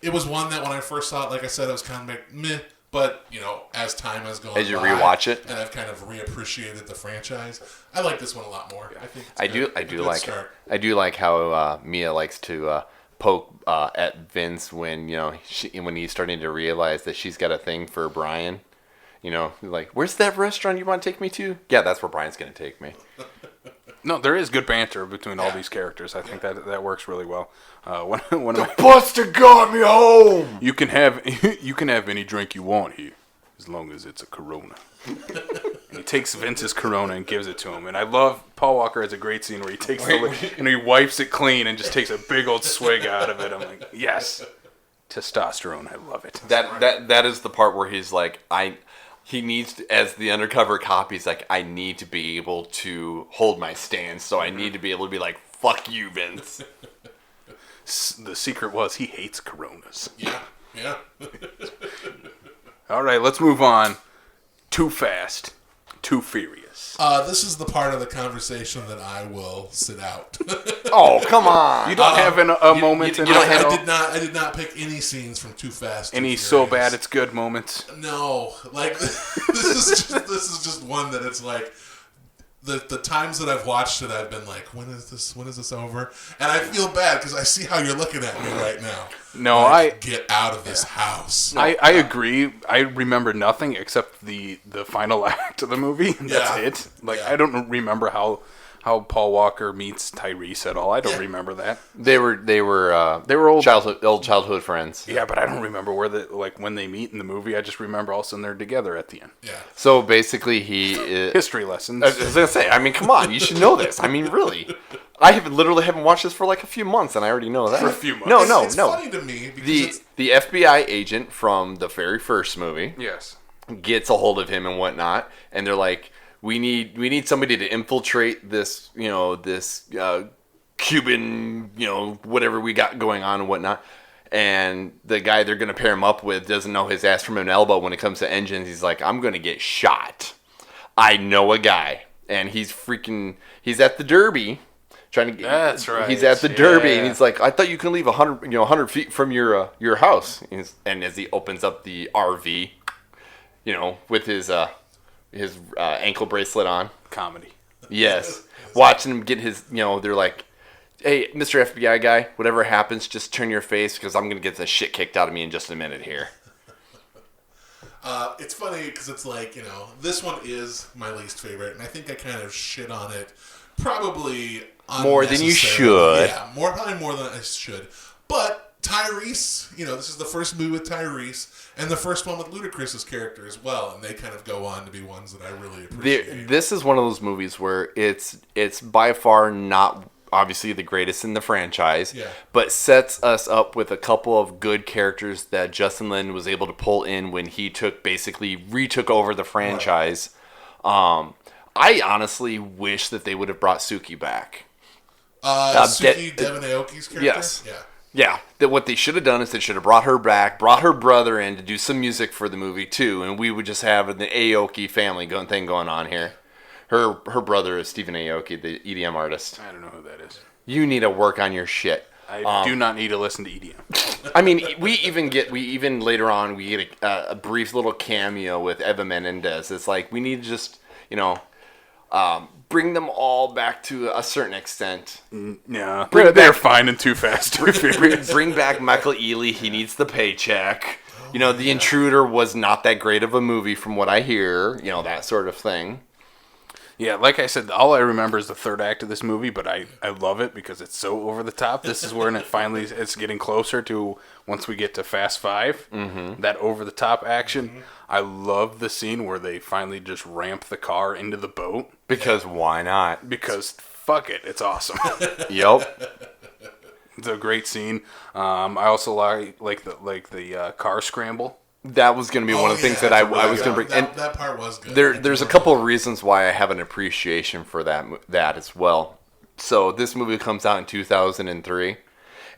It was one that when I first saw it, like I said, it was kind of like meh. But as time has gone, as you rewatch it, and I've kind of reappreciated the franchise, I like this one a lot more. Yeah. I think I do like how Mia likes to poke at Vince when when he's starting to realize that she's got a thing for Brian. Like, where's that restaurant you want to take me to? Yeah, that's where Brian's going to take me. No, there is good banter between all these characters. I think that works really well. Buster got me home. You can have any drink you want here, as long as it's a Corona. And he takes Vince's Corona and gives it to him. And I love Paul Walker has a great scene where he takes he wipes it clean and just takes a big old swig out of it. I'm like, yes, testosterone. I love it. That is the part where he's like, he needs to, as the undercover cop, he's like, I need to be able to hold my stance, so I need to be able to be like, fuck you, Vince. The secret was he hates Coronas. Yeah. All right, let's move on. Too Fast. Too Furious. This is the part of the conversation that I will sit out. Oh, come on! You don't have a moment in it at all? I did not pick any scenes from Too Fast. Any so bad it's good moments? No, like this is just one that it's like the times that I've watched it, I've been like, when is this over? And I feel bad because I see how you're looking at me right now. No, like, get out of this house. I agree. I remember nothing except the final act of the movie. That's it. Like I don't remember how Paul Walker meets Tyrese at all. I don't remember that. They were old childhood friends. Yeah, but I don't remember when they meet in the movie. I just remember all of a sudden they're together at the end. Yeah. So basically, history lessons. I was gonna say. I mean, come on, you should know this. I mean, really. I haven't watched this for like a few months, and I already know that. For a few months. No. It's funny to me because the FBI agent from the very first movie, yes, gets a hold of him and whatnot, and they're like, we need somebody to infiltrate this, this Cuban, whatever we got going on and whatnot. And the guy they're gonna pair him up with doesn't know his ass from an elbow when it comes to engines. He's like, I'm gonna get shot. I know a guy, and he's at the Derby. Trying to get, that's right. He's at the Derby, and he's like, "I thought you can leave 100 feet from your house." And as he opens up the RV, with his ankle bracelet on, comedy. Yes, watching him get his, they're like, "Hey, Mr. FBI guy, whatever happens, just turn your face because I'm gonna get the shit kicked out of me in just a minute here." It's funny because it's like, this one is my least favorite, and I think I kind of shit on it probably more than you should. Yeah, probably more than I should. But Tyrese, this is the first movie with Tyrese, and the first one with Ludacris's character as well, and they kind of go on to be ones that I really appreciate. This is one of those movies where it's by far not obviously the greatest in the franchise, but sets us up with a couple of good characters that Justin Lin was able to pull in when he retook over the franchise. Right. I honestly wish that they would have brought Suki back. Suki Devin Aoki's character? Yes. Yeah. That what they should have done is they should have brought her back, brought her brother in to do some music for the movie too, and we would just have the Aoki family going on here. Her brother is Stephen Aoki, the EDM artist. I don't know who that is. You need to work on your shit. I do not need to listen to EDM. I mean, we even later on we get a brief little cameo with Eva Menendez. It's like we need to just bring them all back to a certain extent. Yeah, they're fine and Too Fast, Too Furious. Bring back Michael Ealy. He needs the paycheck. The Intruder was not that great of a movie from what I hear. That sort of thing. Yeah, like I said, all I remember is the third act of this movie, but I love it because it's so over the top. This is where it's getting closer to once we get to Fast 5, that over the top action. Mm-hmm. I love the scene where they finally just ramp the car into the boat. Because why not? Because fuck it, it's awesome. Yep. It's a great scene. I also like the car scramble. That was going to be one of the things that I was going to bring. That part was good. There's a couple of reasons why I have an appreciation for that as well. So this movie comes out in 2003,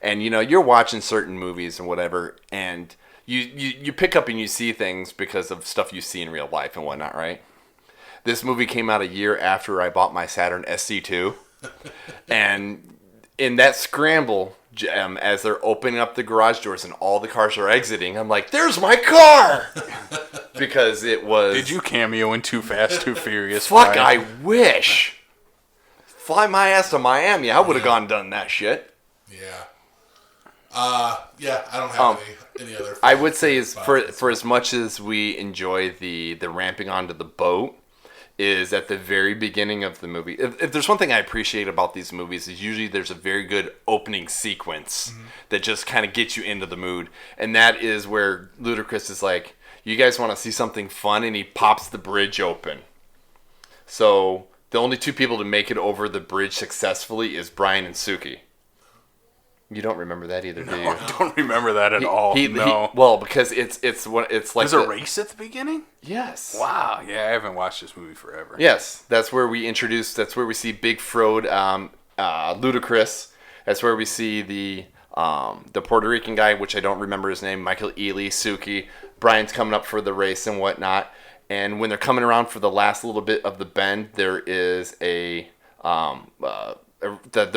and you're watching certain movies and whatever, and you pick up and you see things because of stuff you see in real life and whatnot, right? This movie came out a year after I bought my Saturn SC2, and in that scramble, as they're opening up the garage doors and all the cars are exiting, I'm like, there's my car! Because it was... Did you cameo in Too Fast, Too Furious? Fuck, I wish! Fly my ass to Miami. I would have gone and done that shit. Yeah. I don't have any other... I would say is for as much as we enjoy the ramping onto the boat, is at the very beginning of the movie. If there's one thing I appreciate about these movies is usually there's a very good opening sequence that just kind of gets you into the mood. And that is where Ludacris is like, you guys want to see something fun? And he pops the bridge open. So the only two people to make it over the bridge successfully is Brian and Suki. You don't remember that either, do you? I don't remember that at all. Well, because it's like there's a race at the beginning. Yes. Wow. Yeah, I haven't watched this movie forever. Yes, that's where we see Big Frode, Ludacris. That's where we see the Puerto Rican guy, which I don't remember his name, Michael Ealy, Suki. Brian's coming up for the race and whatnot. And when they're coming around for the last little bit of the bend, there is the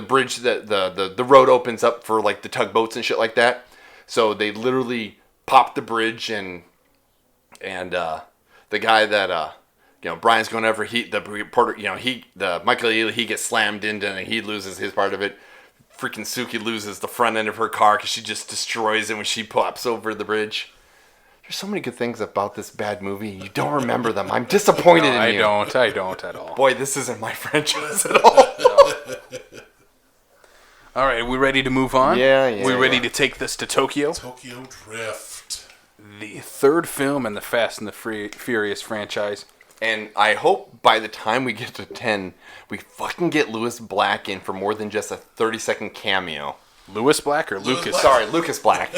bridge, the road opens up for like the tugboats and shit like that. So they literally pop the bridge, and the guy that Brian's going over, the Michael Ealy, he gets slammed into and he loses his part of it. Freaking Suki loses the front end of her car because she just destroys it when she pops over the bridge. There's so many good things about this bad movie. You don't remember them. I'm disappointed in you. I don't at all. Boy, this isn't my franchise at all. No. All right, we ready to move on? Yeah. We ready to take this to Tokyo? Tokyo Drift. The third film in the Fast and the Furious franchise. And I hope by the time we get to 10, we fucking get Louis Black in for more than just a 30-second cameo. Louis Black or Lucas? Black. Sorry, Lucas Black.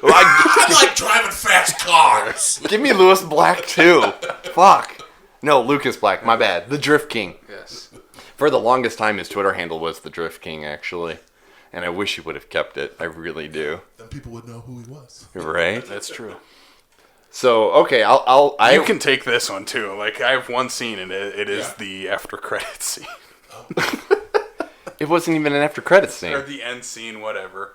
I like driving fast cars. Give me Louis Black, too. Fuck. No, Lucas Black. My bad. The Drift King. Yes. For the longest time, his Twitter handle was the Drift King, actually. And I wish he would have kept it. I really do. Then people would know who he was. Right? That's true. So, okay, You can take this one, too. Like, I have one scene, and it is the after-credits scene. It wasn't even an after-credits scene. Or the end scene, whatever.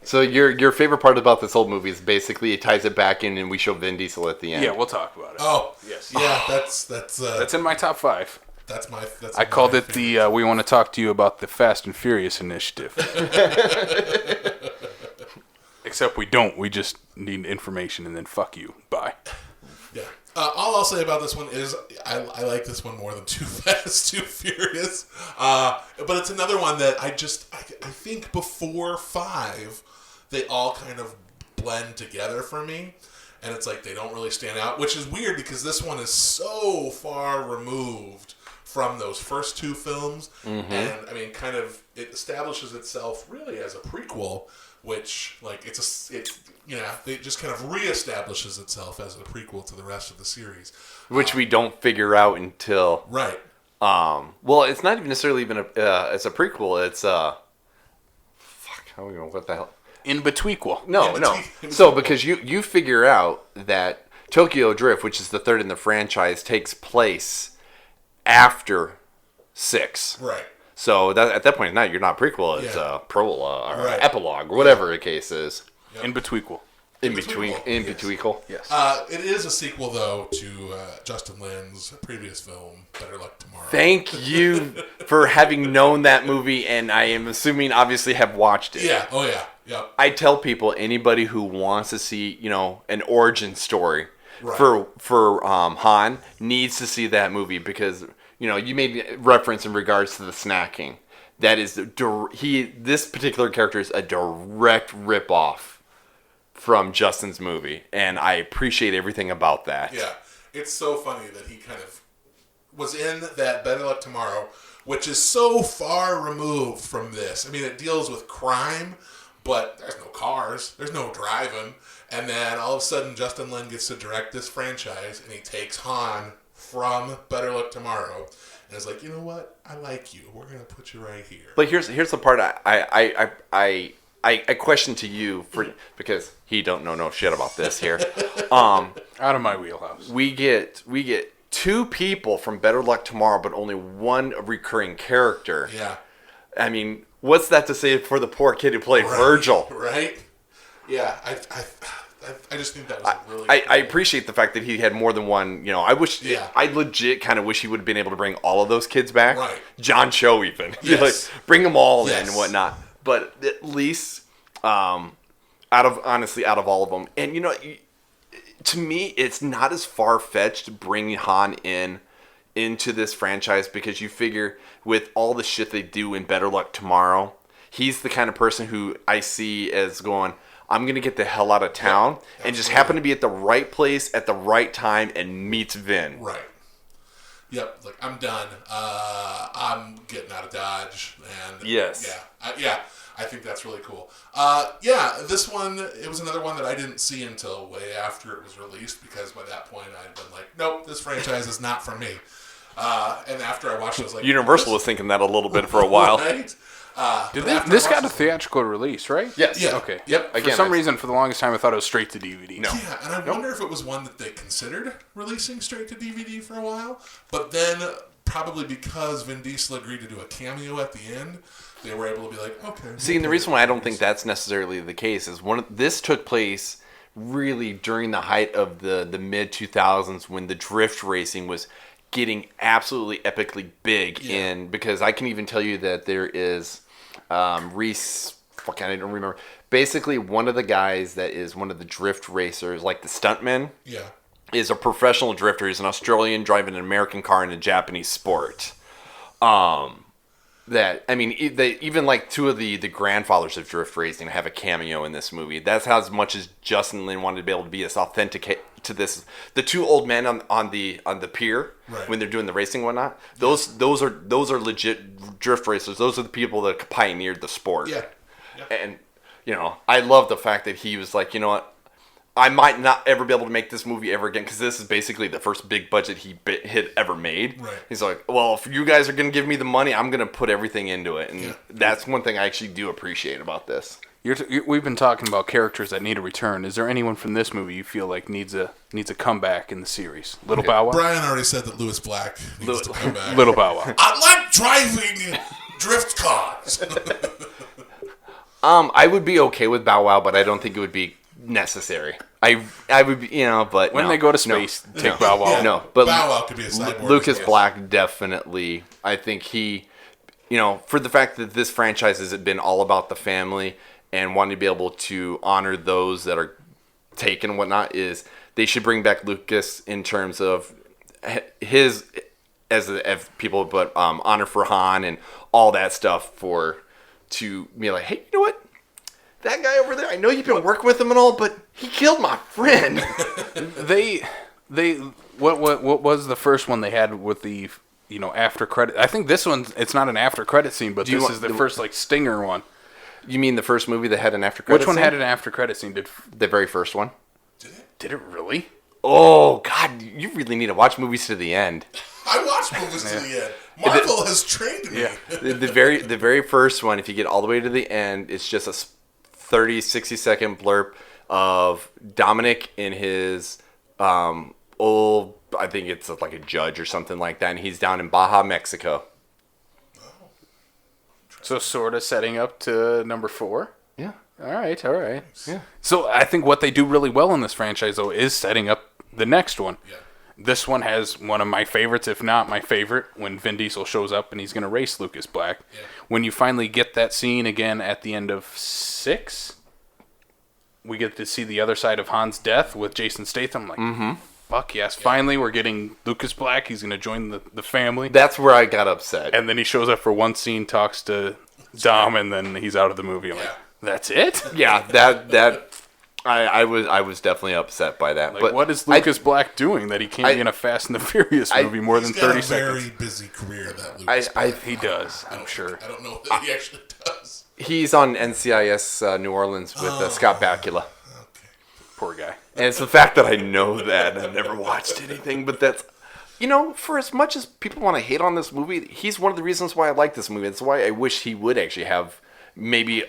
So your favorite part about this old movie is basically it ties it back in and we show Vin Diesel at the end. Yeah, we'll talk about it. Oh, yes. Yeah, that's in my top 5. That's I called it the we want to talk to you about the Fast and Furious initiative. Except we don't. We just need information and then fuck you. Bye. Yeah. All I'll say about this one is I like this one more than Too Fast, Too Furious. But it's another one that I think before 5, they all kind of blend together for me. And it's like they don't really stand out, which is weird because this one is so far removed from those first 2 films. Mm-hmm. And, I mean, kind of, it establishes itself really as a prequel, which, like, it just kind of reestablishes itself as a prequel to the rest of the series. Which we don't figure out until... Right. Well, it's not even necessarily even it's a prequel. It's what the hell? In betweequel. No. So because you figure out that Tokyo Drift, which is the third in the franchise, takes place after 6. Right. So at that point, you're not prequel. It's a prologue or epilogue or whatever the case is. Yep. In betweequel. In betweequel. Yes. It is a sequel, though, to Justin Lin's previous film, Better Luck Tomorrow. Thank you for having known that movie, and I am assuming, obviously, have watched it. Yeah. Oh, yeah. Yep. I tell people, anybody who wants to see, an origin story for Han needs to see that movie because, you made reference in regards to the snacking. That is, this particular character is a direct ripoff from Justin's movie, and I appreciate everything about that. Yeah, it's so funny that he kind of was in that Better Luck Tomorrow, which is so far removed from this. I mean, it deals with crime, but there's no cars, there's no driving, and then all of a sudden Justin Lin gets to direct this franchise, and he takes Han from Better Luck Tomorrow, and is like, you know what? I like you. We're gonna put you right here. But here's the part I question to you because he don't know no shit about this here. Out of my wheelhouse. We get 2 people from Better Luck Tomorrow, but only 1 recurring character. Yeah. I mean, what's that to say for the poor kid who played Virgil? Right. Yeah. I just think that was really. I appreciate the fact that he had more than one. I wish. Yeah. I legit kind of wish he would have been able to bring all of those kids back. Right. John Cho even. Yes. Bring them all in and whatnot. But at least, out of all of them, and to me, it's not as far-fetched bringing Han into this franchise because you figure with all the shit they do in Better Luck Tomorrow, he's the kind of person who I see as going, I'm going to get the hell out of town and just happen to be at the right place at the right time and meets Vin. Right. Yep. Like, I'm done. I'm getting out of Dodge. And yes. Yeah. I think that's really cool. This one, it was another one that I didn't see until way after it was released because by that point I'd been like, nope, this franchise is not for me. And after I watched it, I was like, Universal was thinking that a little bit for a while. Right? This got a theatrical release, right? Yes. Yeah. Okay. Yep. For some reason, for the longest time, I thought it was straight to DVD. No. Yeah, and I wonder if it was one that they considered releasing straight to DVD for a while, but then probably because Vin Diesel agreed to do a cameo at the end, they were able to be like, okay. See, and the reason why I don't think that's necessarily the case is this took place really during the height of the mid 2000s when the drift racing was getting absolutely epically big. Yeah. Because I can even tell you that there is Reese. Fucking, I don't remember. Basically, one of the guys that is one of the drift racers, like the stuntman, is a professional drifter. He's an Australian driving an American car in a Japanese sport. Even like two of the grandfathers of drift racing have a cameo in this movie. That's how as much as Justin Lin wanted to be able to be as authentic to this. The two old men on the pier when they're doing the racing and whatnot. Those are legit drift racers. Those are the people that pioneered the sport. Yeah. And I love the fact that he was like, you know what, I might not ever be able to make this movie ever again because this is basically the first big budget he had ever made. Right. He's like, well, if you guys are going to give me the money, I'm going to put everything into it. And that's one thing I actually do appreciate about this. We've been talking about characters that need a return. Is there anyone from this movie you feel like needs a comeback in the series? Little Bow Wow? Brian already said that Lewis Black needs to come back. Little Bow Wow. I like driving drift cars. I would be okay with Bow Wow, but I don't think it would be necessary. I would be, but when they go to space, take Bow Wow. No, but Bow Wow could be a cyborg. Lucas Black definitely. I think he, for the fact that this franchise has been all about the family and wanting to be able to honor those that are taken and whatnot, is they should bring back Lucas in terms of his as people, but honor for Han and all that stuff to be like, hey, you know what? That guy over there, I know you've been working with him and all, but he killed my friend. What was the first one they had with the after credit? I think this one, it's not an after credit scene, but this is the first stinger one. You mean the first movie that had an after credit scene? Which one had an after credit scene? The very first one. Did it really? Oh God, you really need to watch movies to the end. I watch movies to the end. Marvel has trained me. Yeah. The very first one, if you get all the way to the end, it's just a 30, 60-second blurb of Dominic in his old, I think it's like a judge or something like that, and he's down in Baja, Mexico. So sort of setting up to number 4? Yeah. All right. Yeah. So I think what they do really well in this franchise, though, is setting up the next one. Yeah. This one has one of my favorites, if not my favorite, when Vin Diesel shows up and he's going to race Lucas Black. Yeah. When you finally get that scene again at the end of 6, we get to see the other side of Han's death with Jason Statham. Like, fuck yes. Yeah. Finally, we're getting Lucas Black. He's going to join the family. That's where I got upset. And then he shows up for one scene, talks to Dom, and then he's out of the movie. I'm like, that's it? Yeah, that I was definitely upset by that. Like, but what is Lucas Black doing that he can't be in a Fast and the Furious movie more than 30 seconds? He's got a very busy career, that Lucas Black. He does, I'm sure. I don't know that he actually does. He's on NCIS New Orleans with Scott Bakula. Okay. Poor guy. And it's the fact that I know that and I've never watched anything, but that's... for as much as people want to hate on this movie, he's one of the reasons why I like this movie. That's why I wish he would actually have maybe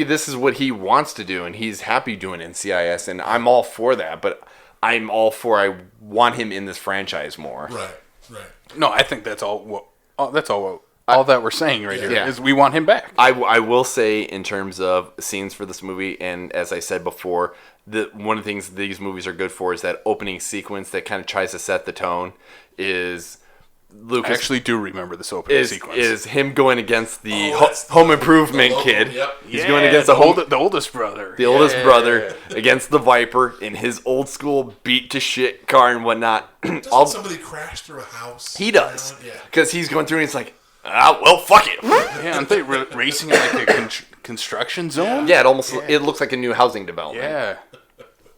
this is what he wants to do and he's happy doing NCIS, and I'm all for that, but I want him in this franchise more. Right. No, I think that's all that we're saying right here is we want him back. I will say in terms of scenes for this movie, and as I said before, one of the things these movies are good for is that opening sequence that kind of tries to set the tone. Is Lucas, I actually do remember this opening sequence. Is him going against the home improvement kid. Yep. He's going against the oldest brother. The oldest brother against the Viper in his old school beat to shit car and whatnot. Doesn't somebody crash through a house? He does. Because he's going through and he's like, well, fuck it. Yeah, aren't they racing in like a construction zone? Yeah, it looks like a new housing development. Yeah.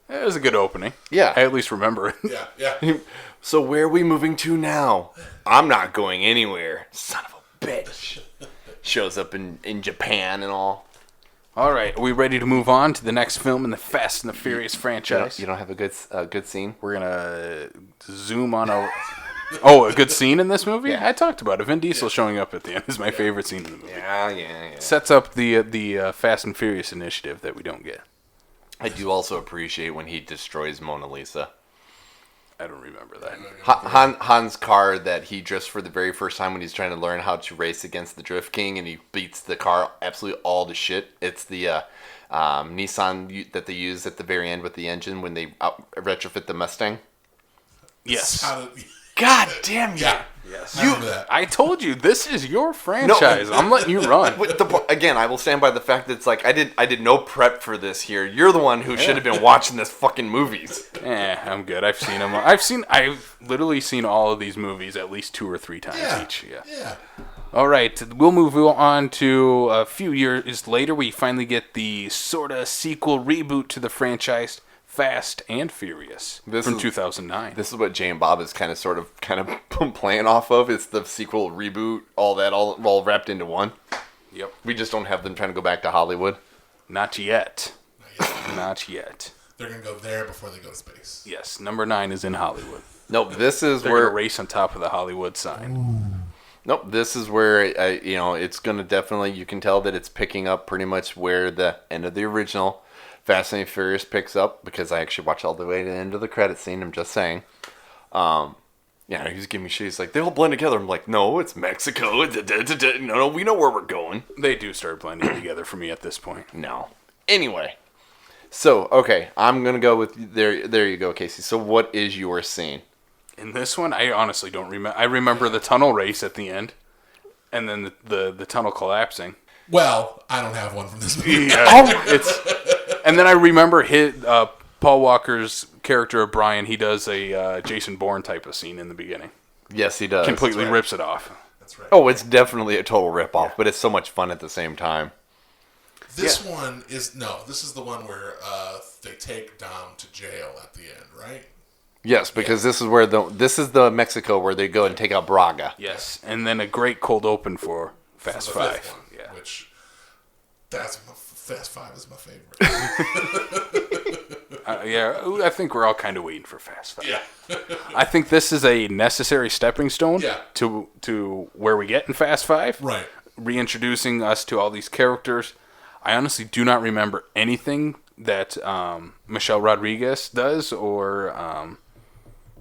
It was a good opening. Yeah. I at least remember it. Yeah. So where are we moving to now? I'm not going anywhere. Son of a bitch. Shows up in Japan and all. All right, are we ready to move on to the next film in the Fast and the Furious franchise? You don't have a good scene? We're going to zoom on Oh, a good scene in this movie? Yeah. I talked about it. Vin Diesel showing up at the end is my favorite scene in the movie. Yeah. Sets up the Fast and Furious initiative that we don't get. I do also appreciate when he destroys Mona Lisa. I don't remember that. Han's car that he drifts for the very first time when he's trying to learn how to race against the Drift King, and he beats the car absolutely all to shit. It's the Nissan that they use at the very end with the engine when they retrofit the Mustang. Yes. God damn you. Yeah. Yes. I remember that. I told you, this is your franchise. I'm letting you run. Again, I will stand by the fact that it's like I did no prep for this here. You're the one who should have been watching this fucking movies. I'm good. I've seen them. I've literally seen all of these movies at least 2 or 3 times each. Yeah. All right, we'll move on to a few years later. We finally get the sort of sequel reboot to the franchise, Fast and Furious, from 2009. This is what Jay and Bob is kind of playing off of. It's the sequel, reboot, all wrapped into one. Yep. We just don't have them trying to go back to Hollywood. Not yet. Not yet. They're going to go there before they go to space. Yes, number 9 is in Hollywood. Nope, this is They're where gonna race on top of the Hollywood sign. Ooh. Nope, this is where it's going to definitely. You can tell that it's picking up pretty much where the end of the original Fast and Furious picks up, because I actually watched all the way to the end of the credit scene. I'm just saying. He's giving me shit. He's like, they all blend together. I'm like, no, it's Mexico. No, we know where we're going. They do start blending together for me at this point. No. Anyway. So, okay, I'm going to go with, there you go, Casey. So what is your scene? In this one, I honestly don't remember. I remember the tunnel race at the end, and then the tunnel collapsing. Well, I don't have one from this movie. Yeah, and then I remember Paul Walker's character of Brian. He does a Jason Bourne type of scene in the beginning. Yes, he does. Completely rips it off. That's right. Oh, it's definitely a total ripoff, but it's so much fun at the same time. This one is this is the one where they take Dom to jail at the end, right? Yes, because this is where this is the Mexico where they go and take out Braga. Yes, and then a great cold open for Fast For the 5. fifth one, Yeah, which Fast 5 is my favorite. I think we're all kind of waiting for Fast 5. Yeah. I think this is a necessary stepping stone Yeah. to where we get in Fast 5. Right. Reintroducing us to all these characters. I honestly do not remember anything that Michelle Rodriguez does or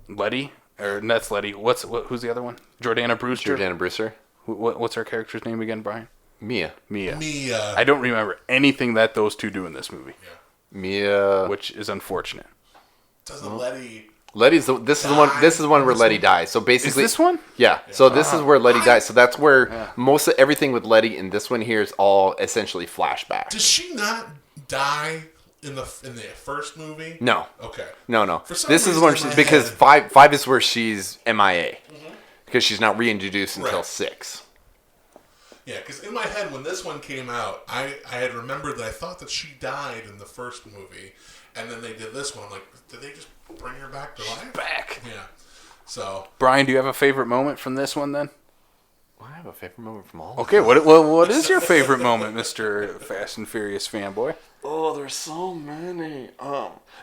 Letty. Or that's Letty. Who's the other one? Jordana Brewster. Jordana Brewster. What's her character's name again, Brian? Mia. I don't remember anything that those two do in this movie. Yeah. Mia. Which is unfortunate. Doesn't Letty... This is the one where Letty dies. So basically, Is this one? Yeah. So this is where Letty dies. So that's where most of everything with Letty in this one here is all essentially flashback. Does she not die in the first movie? No. Okay. No. For some This is reason when in my because head- five is where she's MIA because she's not reintroduced until Right. 6. Yeah, because in my head when this one came out, I had remembered that I thought that she died in the first movie, and then they did this one. I'm like, did they just bring her back to life? Back. Yeah. So Brian, do you have a favorite moment from this one then? I have a favorite moment from all. Okay, what is your favorite moment, Mr. Fast and Furious fanboy? Oh, there's so many.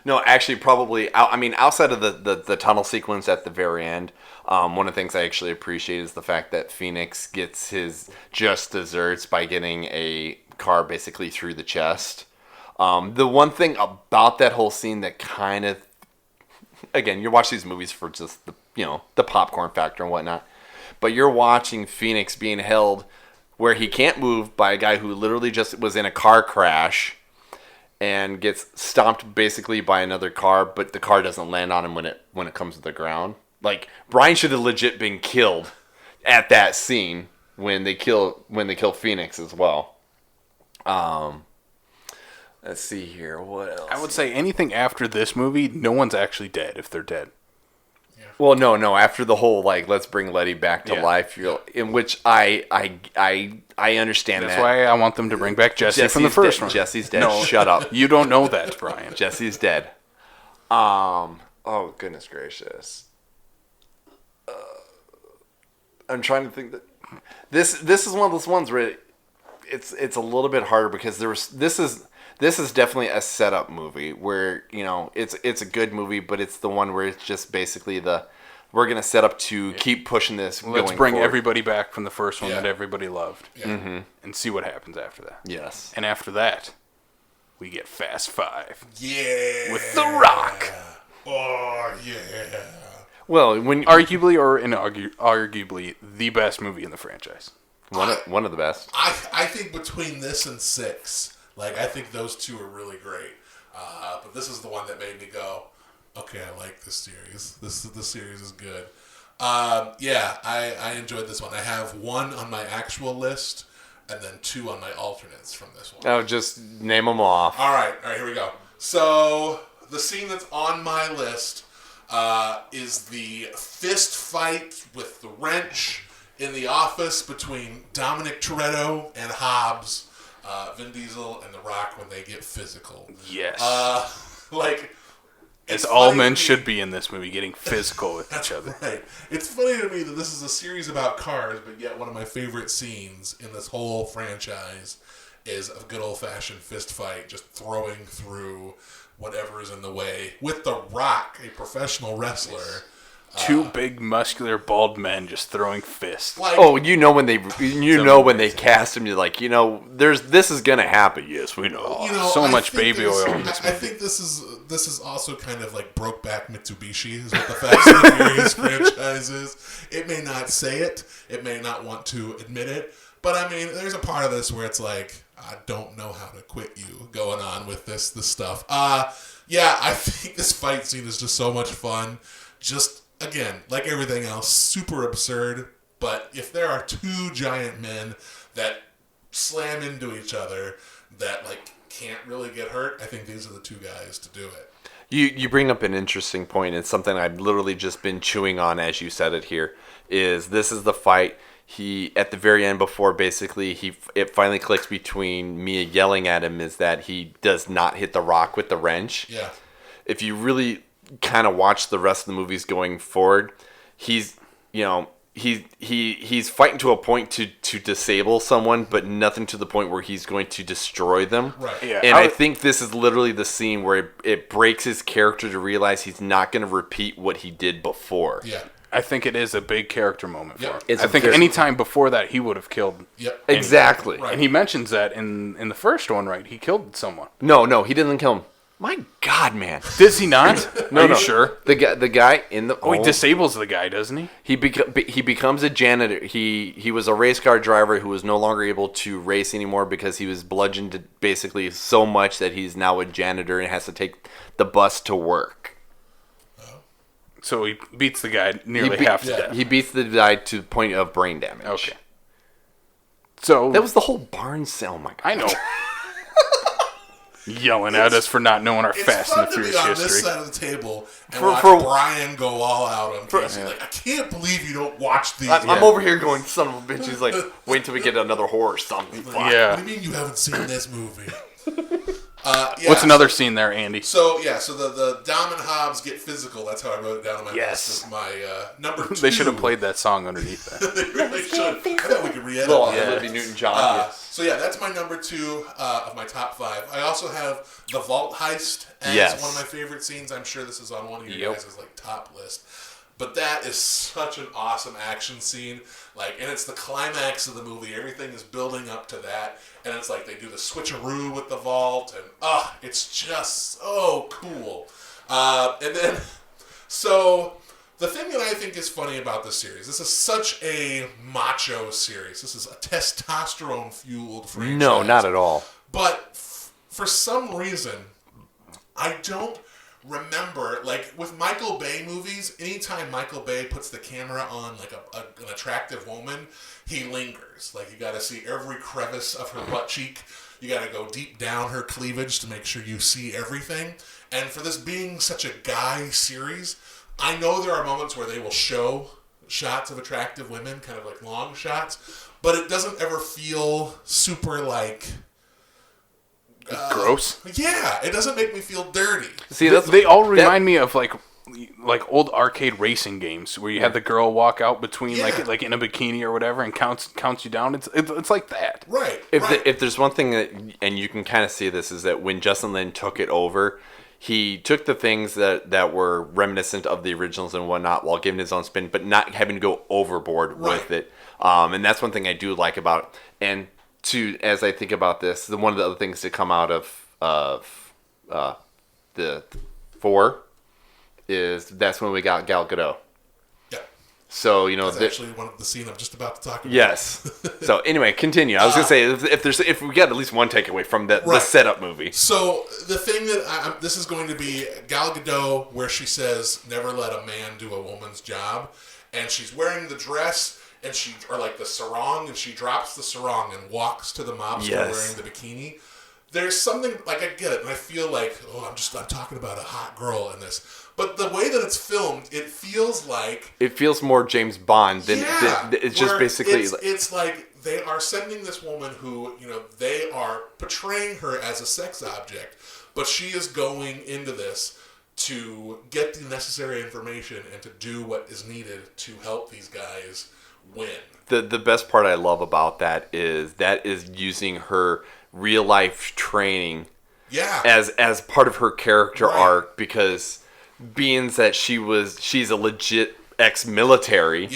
No, actually, probably. I mean, outside of the tunnel sequence at the very end, one of the things I actually appreciate is the fact that Phoenix gets his just desserts by getting a car basically through the chest. The one thing about that whole scene that kind of, again, you watch these movies for just the popcorn factor and whatnot, but you're watching Phoenix being held where he can't move by a guy who literally just was in a car crash and gets stomped basically by another car, but the car doesn't land on him when it comes to the ground. Like, Brian should have legit been killed at that scene when they kill Phoenix as well. Let's see here. What else? I would say anything after this movie, no one's actually dead if they're dead. Well, no. After the whole let's bring Letty back to life, in which I understand That's that. why I want them to bring back Jesse from the first one. Jesse's dead. No, Shut up. You don't know that, Brian. Jesse's dead. Oh goodness gracious. I'm trying to think that this is one of those ones where it's a little bit harder because this is definitely a setup movie where it's a good movie, but it's the one where it's just basically the we're going to set up to keep pushing this Let's going bring forward. everybody back from the first one that everybody loved. Yeah. And see what happens after that. Yes. And after that, we get Fast 5. Yeah. With The Rock. Oh, yeah. Well, when Arguably or arguably the best movie in the franchise. one of the best. I think between this and 6, like, I think those two are really great. But this is the one that made me go, okay, I like this series. This series is good. Yeah, I enjoyed this one. I have 1 on my actual list, and then 2 on my alternates from this one. Oh, just name them off. All right, here we go. So the scene that's on my list is the fist fight with the wrench in the office between Dominic Toretto and Hobbs, Vin Diesel and The Rock when they get physical. Yes. As all men should be in this movie, getting physical with each other. Right. It's funny to me that this is a series about cars, but yet one of my favorite scenes in this whole franchise is a good old-fashioned fist fight, just throwing through whatever is in the way with The Rock, a professional wrestler. 2 big, muscular, bald men just throwing fists. Like, when they cast him, you're like, this is gonna happen. Yes, we know. So I much think baby oil in this I think this is also kind of like Brokeback Mitsubishi is what the Fast and Furious franchise is. It may not say it, it may not want to admit it, but I mean, there's a part of this where it's like, I don't know how to quit you going on with this stuff. Yeah, I think this fight scene is just so much fun. Just, again, like everything else, super absurd. But if there are 2 giant men that slam into each other that like can't really get hurt, I think these are the 2 guys to do it. You bring up an interesting point. It's something I've literally just been chewing on as you said it here. This is the fight. He at the very end before basically it finally clicks between Mia yelling at him is that he does not hit The Rock with the wrench. Yeah. If you really kind of watch the rest of the movies going forward, he's fighting to a point to disable someone, but nothing to the point where he's going to destroy them. Right. Yeah. And I think this is literally the scene where it breaks his character to realize he's not going to repeat what he did before. Yeah. I think it is a big character moment for him. It's I think any time before that, he would have killed. Yep. Exactly. Right. And he mentions that in the first one, right? He killed someone. No, he didn't kill him. My God, man. Does he not? No, Are you sure? The guy in the Oh, he disables the guy, doesn't he? he becomes a janitor. He was a race car driver who was no longer able to race anymore because he was bludgeoned basically so much that he's now a janitor and has to take the bus to work. So he beats the guy nearly half to death. He beats the guy to the point of brain damage. Okay. So That was the whole barn sale, my God. I know. Yelling at us for not knowing our Fast and the Furious on history. this side of the table and For- watch for- Brian go all out on Casey. Like, I can't believe you don't watch these. I'm over here going, son of a bitch. He's like, wait till we get another horror something. Fuck. Yeah. What do you mean you haven't seen this movie? What's another scene there, Andy? So the Dom and Hobbs get physical. That's how I wrote it down on my Yes. list. As my number 2. They should have played that song underneath that. They really should. I thought we could re-edit Well, that. Olivia Newton-John. So yeah, that's my number 2 of my top 5. I also have the vault heist as Yes. one of my favorite scenes. I'm sure this is on one of your Yep. guys' like top list. But that is such an awesome action scene. Like, and it's the climax of the movie. Everything is building up to that. And it's like they do the switcheroo with the vault. And, it's just so cool. And then, so the thing that I think is funny about this series, this is such a macho series. This is a testosterone-fueled franchise. No, not at all. But for some reason, I don't remember, like with Michael Bay movies, anytime Michael Bay puts the camera on like an attractive woman, he lingers. Like you got to see every crevice of her butt cheek. You got to go deep down her cleavage to make sure you see everything. And for this being such a guy series, I know there are moments where they will show shots of attractive women, kind of like long shots, but it doesn't ever feel super like Gross. Yeah, it doesn't make me feel dirty. See, They all remind me of like old arcade racing games where you have the girl walk out between Yeah. like in a bikini or whatever and counts you down. It's like that. Right. If right. if there's one thing that, and you can kind of see this, is that when Justin Lin took it over, he took the things that were reminiscent of the originals and whatnot while giving his own spin, but not having to go overboard with it. And that's one thing I do like about it. And as I think about this, one of the other things to come out of the 4 is that's when we got Gal Gadot. So, that's actually one of the scene I'm just about to talk about. Yes. So anyway, continue. I was gonna say if we got at least one takeaway from the setup movie. So the thing that this is going to be Gal Gadot, where she says, "Never let a man do a woman's job," and she's wearing the dress or like the sarong, and she drops the sarong and walks to the mobster wearing the bikini. There's something like I get it, and I feel like I'm talking about a hot girl in this. But the way that it's filmed, it feels more James Bond than it's just basically. It's like they are sending this woman who they are portraying her as a sex object, but she is going into this to get the necessary information and to do what is needed to help these guys win. The best part I love about that is using her real life training as part of her character arc, because being that she's a legit ex-military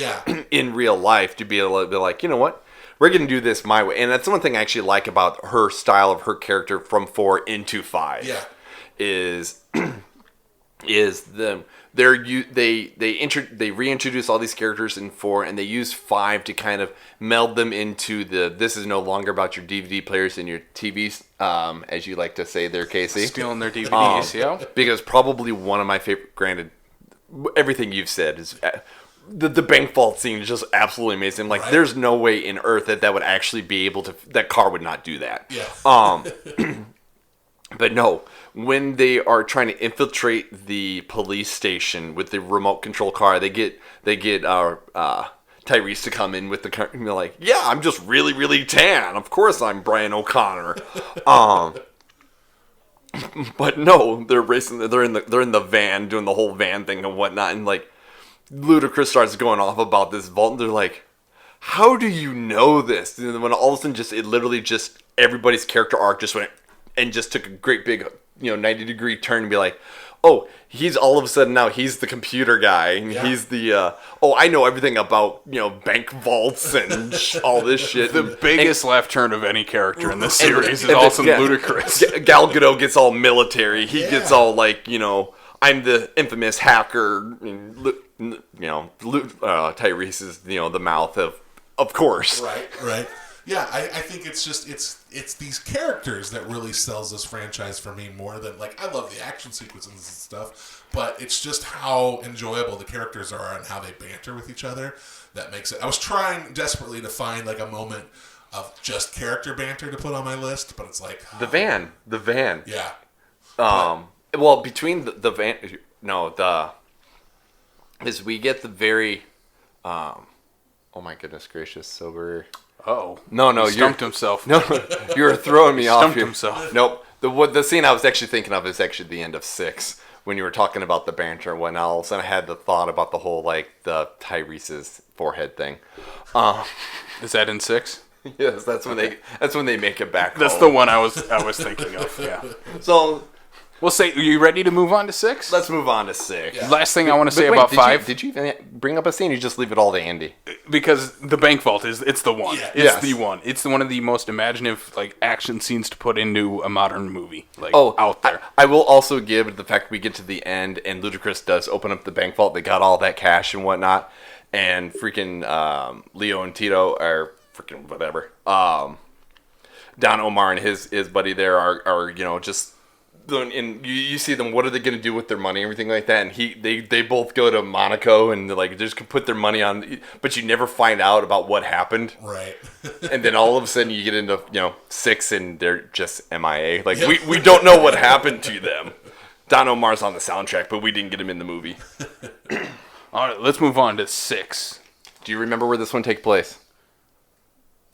in real life, to be able to be like, you know what, we're going to do this my way. And that's one thing I actually like about her style of her character from 4 into 5 is they reintroduce all these characters in 4, and they use 5 to kind of meld them into this is no longer about your DVD players and your TVs, as you like to say there, Casey. Stealing their DVDs, Because probably one of my favorite, granted, everything you've said is the bank vault scene is just absolutely amazing. Like, there's no way in Earth that would actually be able to, that car would not do that. But no, when they are trying to infiltrate the police station with the remote control car, they get Tyrese to come in with the car, and they're like, "Yeah, I'm just really, really tan. Of course, I'm Brian O'Connor." But no, they're racing. They're in the van doing the whole van thing and whatnot, and like Ludacris starts going off about this vault, and they're like, "How do you know this?" And then when all of a sudden, it literally just everybody's character arc just went and just took a great big 90-degree turn and be like, oh, he's all of a sudden now he's the computer guy, and he's the I know everything about bank vaults and all this shit. The biggest left turn of any character in this series is also Ludacris. Gal Gadot gets all military. He gets all like, I'm the infamous hacker. Tyrese is the mouth of course. Right. Yeah, I think it's just it's these characters that really sells this franchise for me more than I love the action sequences and stuff, but it's just how enjoyable the characters are and how they banter with each other that makes it. I was trying desperately to find a moment of just character banter to put on my list, but it's the van. Yeah. Well, between the van, is we get the very, oh my goodness gracious, sober. Oh no! He stumped himself. No, you're throwing me off here. Himself. Nope. The scene I was actually thinking of is actually the end of 6 when you were talking about the banter and whatnot. All of a sudden I had the thought about the whole the Tyrese's forehead thing. Is that in 6? Yes, that's when they make it back. That's home. The one I was thinking of. Yeah. So. We'll say, are you ready to move on to 6? Let's move on to 6. Yeah. Last thing I want to say about 5. Did you even bring up a scene or you just leave it all to Andy? Because the bank vault it's the one. Yeah. It's the one. It's one of the most imaginative action scenes to put into a modern movie. Out there. I will also give the fact we get to the end and Ludacris does open up the bank vault. They got all that cash and whatnot. And freaking Leo and Tito are freaking whatever. Don Omar and his buddy there are just... And you see them. What are they going to do with their money, and everything like that? And they both go to Monaco, and they just put their money on. But you never find out about what happened. Right. And then all of a sudden you get into 6, and they're just MIA. We don't know what happened to them. Don Omar's on the soundtrack, but we didn't get him in the movie. All right, let's move on to 6. Do you remember where this one takes place?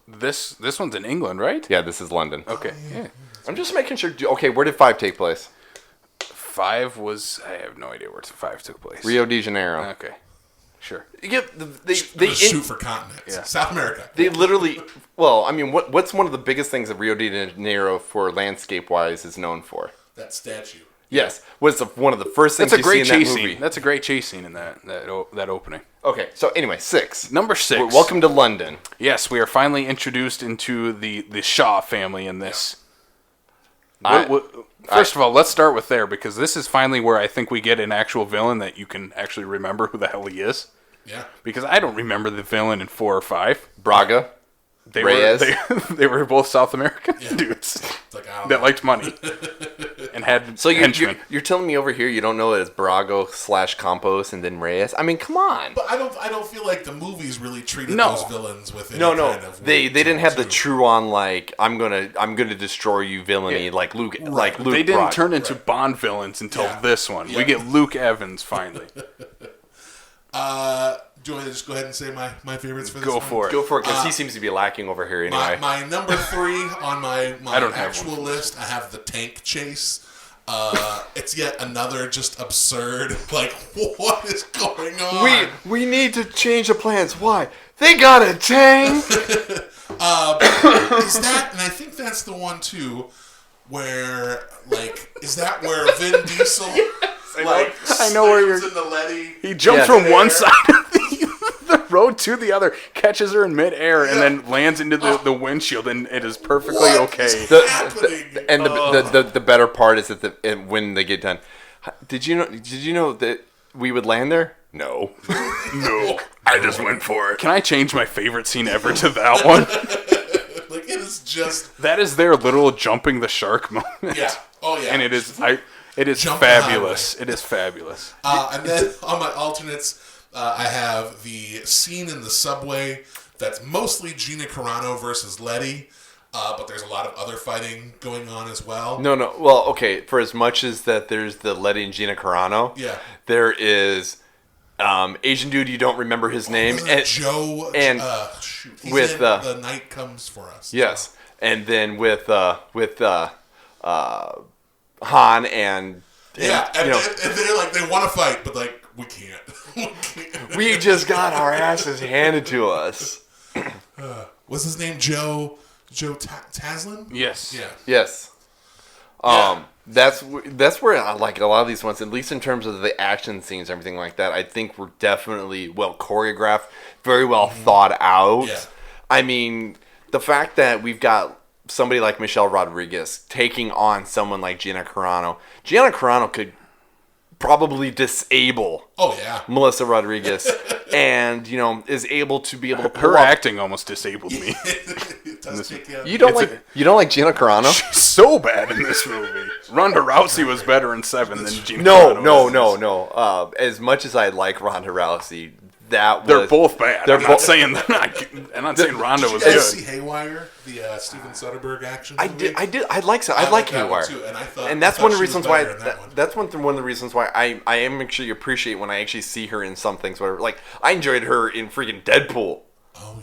This one's in England, right? Yeah, this is London. Okay. Yeah. I'm just making sure. Okay, where did 5 take place? 5 was... I have no idea where 5 took place. Rio de Janeiro. Okay. Sure. Yeah, they shoot for continents. Yeah. South America. They literally... Well, I mean, what's one of the biggest things that Rio de Janeiro, for landscape-wise, is known for? That statue. Yes, was one of the first things That's a great you see in chase that movie. scene. That's a great chase scene in that opening. Okay, so anyway, 6. Number 6. Welcome to London. Yes, we are finally introduced into the Shaw family in this. First of all, let's start with there, because this is finally where I think we get an actual villain that you can actually remember who the hell he is. Yeah. Because I don't remember the villain in 4 or 5. Braga. Reyes. They were both South American dudes Like, I don't that know. liked money and had So henchmen. you're telling me over here you don't know that it's Brago / Campos and then Reyes? I mean, come on. But I don't feel like the movies really treated No. those villains with any No. kind of They weight didn't to have it, the too. true on like I'm gonna destroy you villainy like Luke like Luke. They didn't Braga. turn into Bond villains until Yeah. this one. Yeah. We get Luke Evans finally. Do you want to just go ahead and say my favorites for this Go one? for it. Go for it, because he seems to be lacking over here anyway. My number 3 on my I don't have actual one. list, I have the tank chase. It's yet another just absurd, like, what is going on? we need to change the plans. Why? They got a tank. Is that, and I think that's the one too, where, like, is that where Vin Diesel, I know where you're- slams into Letty? He jumps from one side of the road to the other, catches her in midair, and then lands into the windshield, and it is perfectly What okay. is happening? And the better part is that when they get done, did you know that we would land there? No. No, I just went for it. Can I change my favorite scene ever to that one? Like, it is just, That is their literal jumping the shark moment. yeah. Oh, yeah. And it is Jump fabulous. It is fabulous. And then on my alternates, I have the scene in the subway that's mostly Gina Carano versus Letty, but there's a lot of other fighting going on as well. No. Well, okay. For as much as that, there's the Letty and Gina Carano. Yeah. There is Asian dude. You don't remember his name. Wasn't it Joe and he's with, in The Night Comes For Us. Yes, and then with Han and Yeah, and, you know, and they're like, they want to fight, but like, we can't. we just got our asses handed to us. What's his name? Joe Taslin? Yes. Yeah. Yes. Yeah. That's where I like a lot of these ones, at least in terms of the action scenes, everything like that. I think we're definitely well choreographed, very well thought out. Yeah. I mean, the fact that we've got somebody like Michelle Rodriguez taking on someone like Gina Carano. Gina Carano could probably disable Oh, yeah. Melissa Rodriguez and, is able to pull Her off. acting almost disabled me. It does kick you out. You don't like Gina Carano? She's so bad in this movie. Ronda Rousey was better in 7 than Gina No. Carano. As much as I like Ronda Rousey, they're They're both bad. I'm not both- saying I'm not saying Ronda was Did you guys good. see Haywire, the Steven Soderbergh action I movie? did. I like I like that one Haywire, too, and I thought, and that's I one thought of the she was reasons why. better in that one. That's one of the reasons why I am actually appreciate when I actually see her in some things. Whatever. Like I enjoyed her in freaking Deadpool. Oh,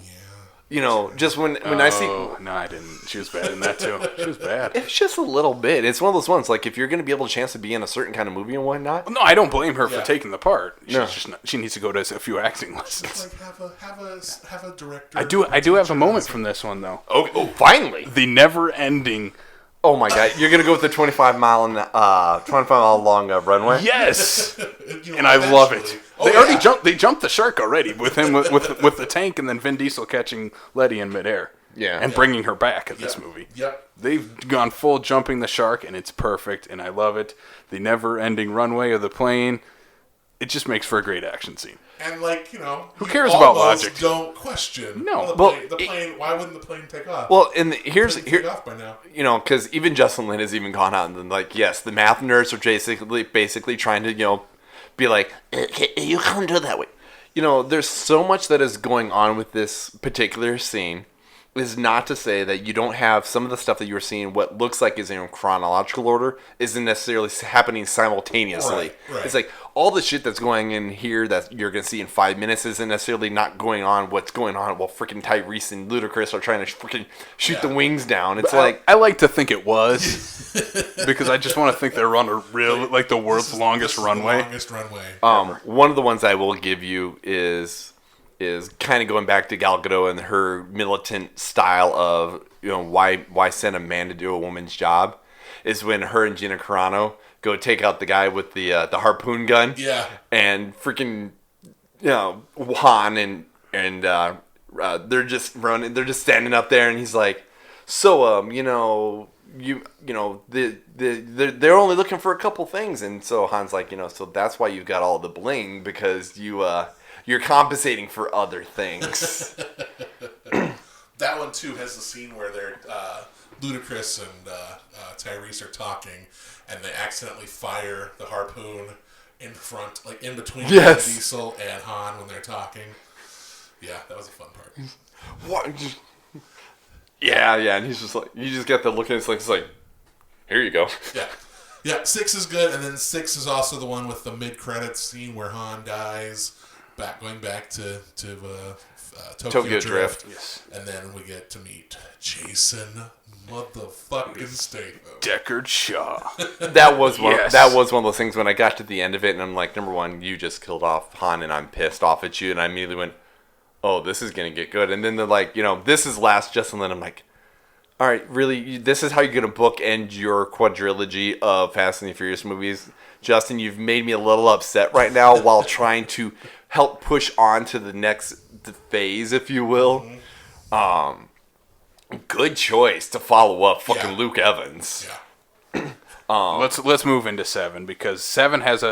yeah. Just when I see. Oh, no, I didn't. She was bad in that too. She was bad. It's just a little bit. It's one of those ones. Like if you're going to be able to chance to be in a certain kind of movie and whatnot. No, I don't blame her Yeah. for taking the part. She's No. just not, she needs to go to a few acting lessons. Like, have a director. I do have a moment from this one though. Oh, finally! The never-ending. Oh my God! You're going to go with the 25 mile long runway? Yes, You know, and I love eventually. it. Oh, They yeah. already jumped. They jumped the shark already with him with the tank, and then Vin Diesel catching Letty in midair. Yeah. and bringing her back in this movie. Yep. They've gone full jumping the shark, and it's perfect, and I love it. The never-ending runway of the plane. It just makes for a great action scene. And like, who cares about logic? Don't question. No. the plane. Why wouldn't the plane take off? Well, and here's Take off by now. because even Justin Lin has even gone out and been like, yes, the math nerds are basically trying to, be like, you can't do it that way. There's so much that is going on with this particular scene. Is not to say that you don't have some of the stuff that you're seeing, what looks like is in chronological order, isn't necessarily happening simultaneously. Right. It's like all the shit that's going in here that you're going to see in 5 minutes isn't necessarily not going on what's going on while freaking Tyrese and Ludacris are trying to freaking shoot the wings down. It's like... I like to think it was because I just want to think they're on a real, like the world's longest runway. The longest runway. One of the ones I will give you is kind of going back to Gal Gadot and her militant style of why send a man to do a woman's job is when her and Gina Carano go take out the guy with the harpoon gun. Yeah. And freaking, Han and they're just running. They're just standing up there, and he's like, "So, they're only looking for a couple things." And so Han's like, so that's why you've got all the bling, because you're compensating for other things. That one too has the scene where they're Ludacris and Tyrese are talking, and they accidentally fire the harpoon in front, like in between Diesel and Han when they're talking. Yeah, that was a fun part. What? Yeah, and he's just like, you just get the look, and it's like, here you go. Yeah. 6 is good, and then 6 is also the one with the mid-credits scene where Han dies, going back to Tokyo Drift. Yes. And then we get to meet Jason motherfucking Statham. Deckard Shaw. That was one of those things when I got to the end of it, and I'm like, number one, you just killed off Han, and I'm pissed off at you, and I immediately went, oh, this is going to get good. And then they're like, this is last Justin Lin. I'm like, all right, really, this is how you're going to bookend your quadrilogy of Fast and the Furious movies? Justin, you've made me a little upset right now while trying to help push on to the next phase, if you will. Good choice to follow up fucking Luke Evans. Yeah. Let's move into 7, because 7 has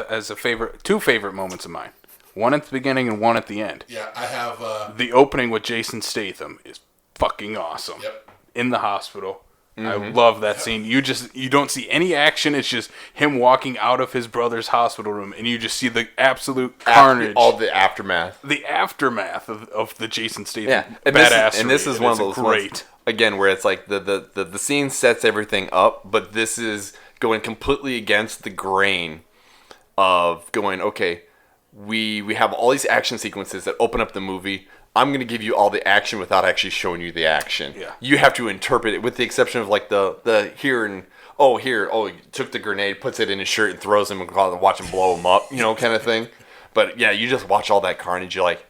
two favorite moments of mine. One at the beginning and one at the end. Yeah, I have... The opening with Jason Statham is fucking awesome. Yep. In the hospital. I love that scene. You don't see any action. It's just him walking out of his brother's hospital room, and you just see the absolute carnage. All the aftermath. The aftermath of the Jason Statham badassery. And this is one of those great ones, again, where it's like the scene sets everything up, but this is going completely against the grain of going, okay, we have all these action sequences that open up the movie. I'm going to give you all the action without actually showing you the action. Yeah. You have to interpret it, with the exception of like the he took the grenade, puts it in his shirt and throws him and watch him blow him up, kind of thing. But yeah, you just watch all that carnage. You're like,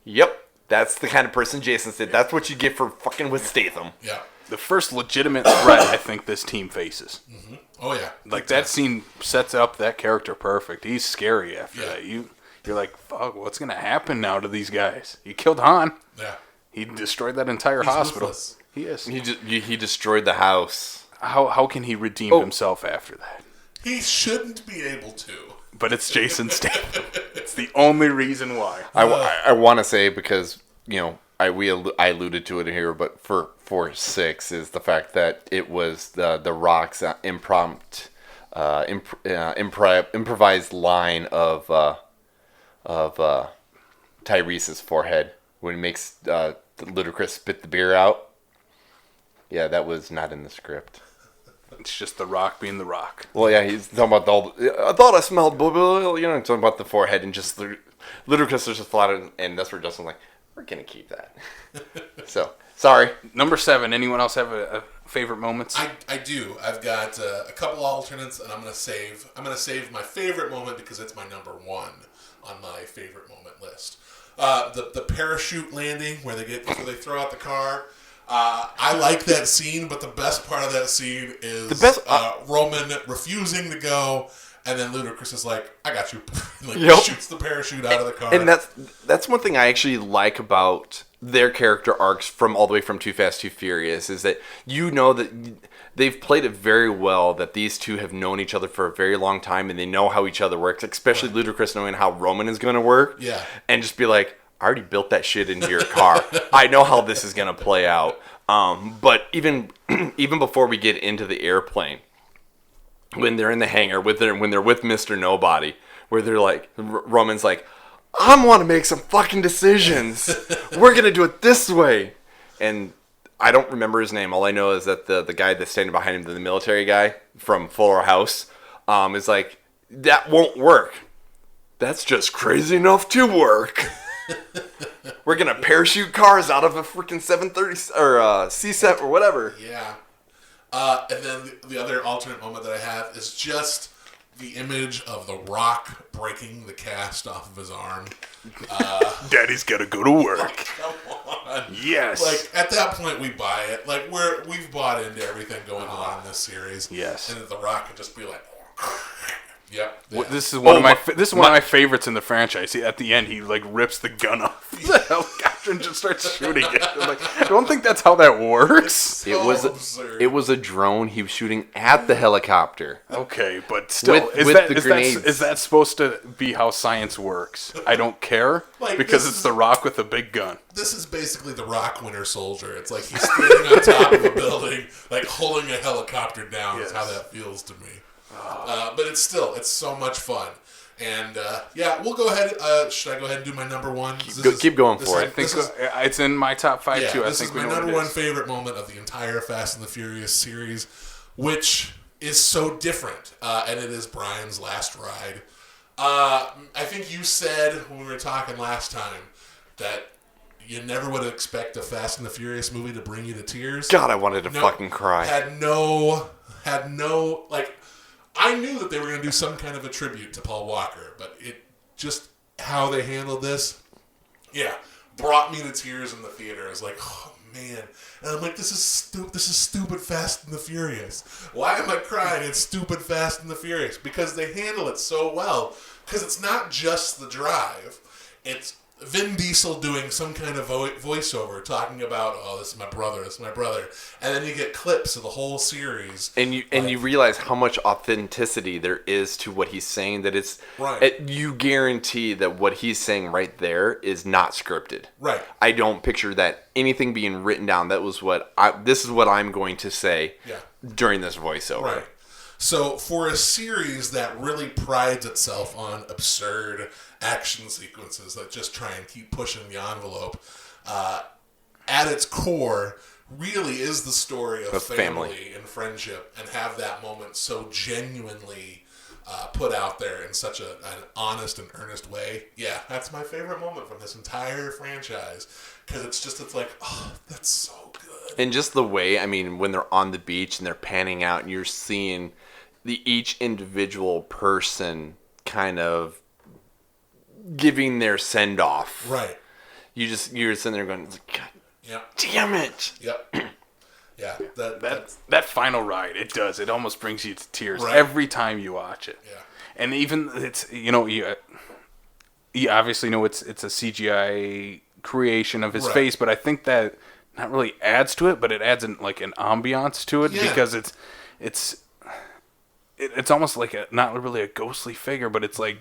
yep, that's the kind of person Jason said. That's what you get for fucking with Statham. Yeah. The first legitimate threat I think this team faces. Mm-hmm. Oh, yeah. Like, that scene sets up that character perfect. He's scary after that. You're like, fuck, what's going to happen now to these guys? He killed Han. Yeah. He destroyed that entire hospital. Ruthless. He is. He destroyed the house. How can he redeem himself after that? He shouldn't be able to. But it's Jason Statham. It's the only reason why. I want to say, because, I alluded to it here, but for 6 is the fact that it was the Rock's improvised line of Tyrese's forehead when he makes Ludacris spit the beer out. Yeah, that was not in the script. It's just The Rock being The Rock. Well, yeah, he's talking about I thought I smelled talking about the forehead, and just Ludacris is just flat, and that's where Justin's like, we're gonna keep that. So, sorry. Number 7, anyone else have a favorite moments? I do. I've got a couple alternates, and I'm gonna save my favorite moment because it's my number 1 on my favorite moment list. The parachute landing where they throw out the car. I like that scene, but the best part of that scene is Roman refusing to go, and then Ludacris is like, "I got you," shoots the parachute out of the car. And that's one thing I actually like about their character arcs from all the way from Too Fast, Too Furious, is that that they've played it very well, that these two have known each other for a very long time, and they know how each other works, especially Ludacris knowing how Roman is going to work. Yeah. And just be like, I already built that shit into your car. I know how this is going to play out. But even before we get into the airplane, when they're in the hangar, when they're with Mr. Nobody, where they're like, Roman's like, I want to make some fucking decisions. We're going to do it this way. And I don't remember his name. All I know is that the guy that's standing behind him, the military guy from Fuller House, is like, that won't work. That's just crazy enough to work. We're going to parachute cars out of a freaking 730 or C-7 or whatever. Yeah. And then the other alternate moment that I have is just the image of The Rock breaking the cast off of his arm. Daddy's got to go to work. Come on. Yes. Like, at that point, we buy it. Like, we've bought into everything going on in this series. Yes. And The Rock could just be like... Yep. Yeah. This is one of my favorites in the franchise. At the end, he like rips the gun off the helicopter and just starts shooting it. I'm like, I don't think that's how that works. Absurd. It was a drone. He was shooting at the helicopter. Okay, but still, is that supposed to be how science works? I don't care because it's The Rock with a big gun. This is basically The Rock Winter Soldier. It's like he's standing on top of a building, like holding a helicopter down. Is how that feels to me. But it's so much fun. And we'll go ahead. Should I go ahead and do my number one? Keep going for it. I think it's in my top 5 too. This is my number one favorite moment of the entire Fast and the Furious series, which is so different. And it is Brian's last ride. I think you said when we were talking last time that you never would expect a Fast and the Furious movie to bring you to tears. God, I wanted to fucking cry. Had no I knew that they were going to do some kind of a tribute to Paul Walker, but it just how they handled this, brought me to tears in the theater. I was like, oh man, and I'm like, this is stupid Fast and the Furious. Why am I crying? It's stupid Fast and the Furious because they handle it so well. Because it's not just the drive; it's Vin Diesel doing some kind of voiceover talking about, oh, this is my brother, and then you get clips of the whole series, and you realize how much authenticity there is to what he's saying. That it's you guarantee that what he's saying right there is not scripted. Right. I don't picture that anything being written down. That was this is what I'm going to say during this voiceover. Right. So for a series that really prides itself on absurd action sequences that just try and keep pushing the envelope, at its core really is the story of family and friendship, and have that moment so genuinely put out there in such an honest and earnest way. Yeah, that's my favorite moment from this entire franchise, because it's like, oh, that's so good. And just the way, I mean, when they're on the beach and they're panning out and you're seeing each individual person kind of giving their send off. Right. You're sitting there going, God damn it. Yep. Yeah. That final ride, it almost brings you to tears every time you watch it. Yeah. And even it's you obviously know it's a CGI creation of his face, but I think that not really adds to it, but it adds an ambiance to it because it's almost like not really a ghostly figure, but it's like,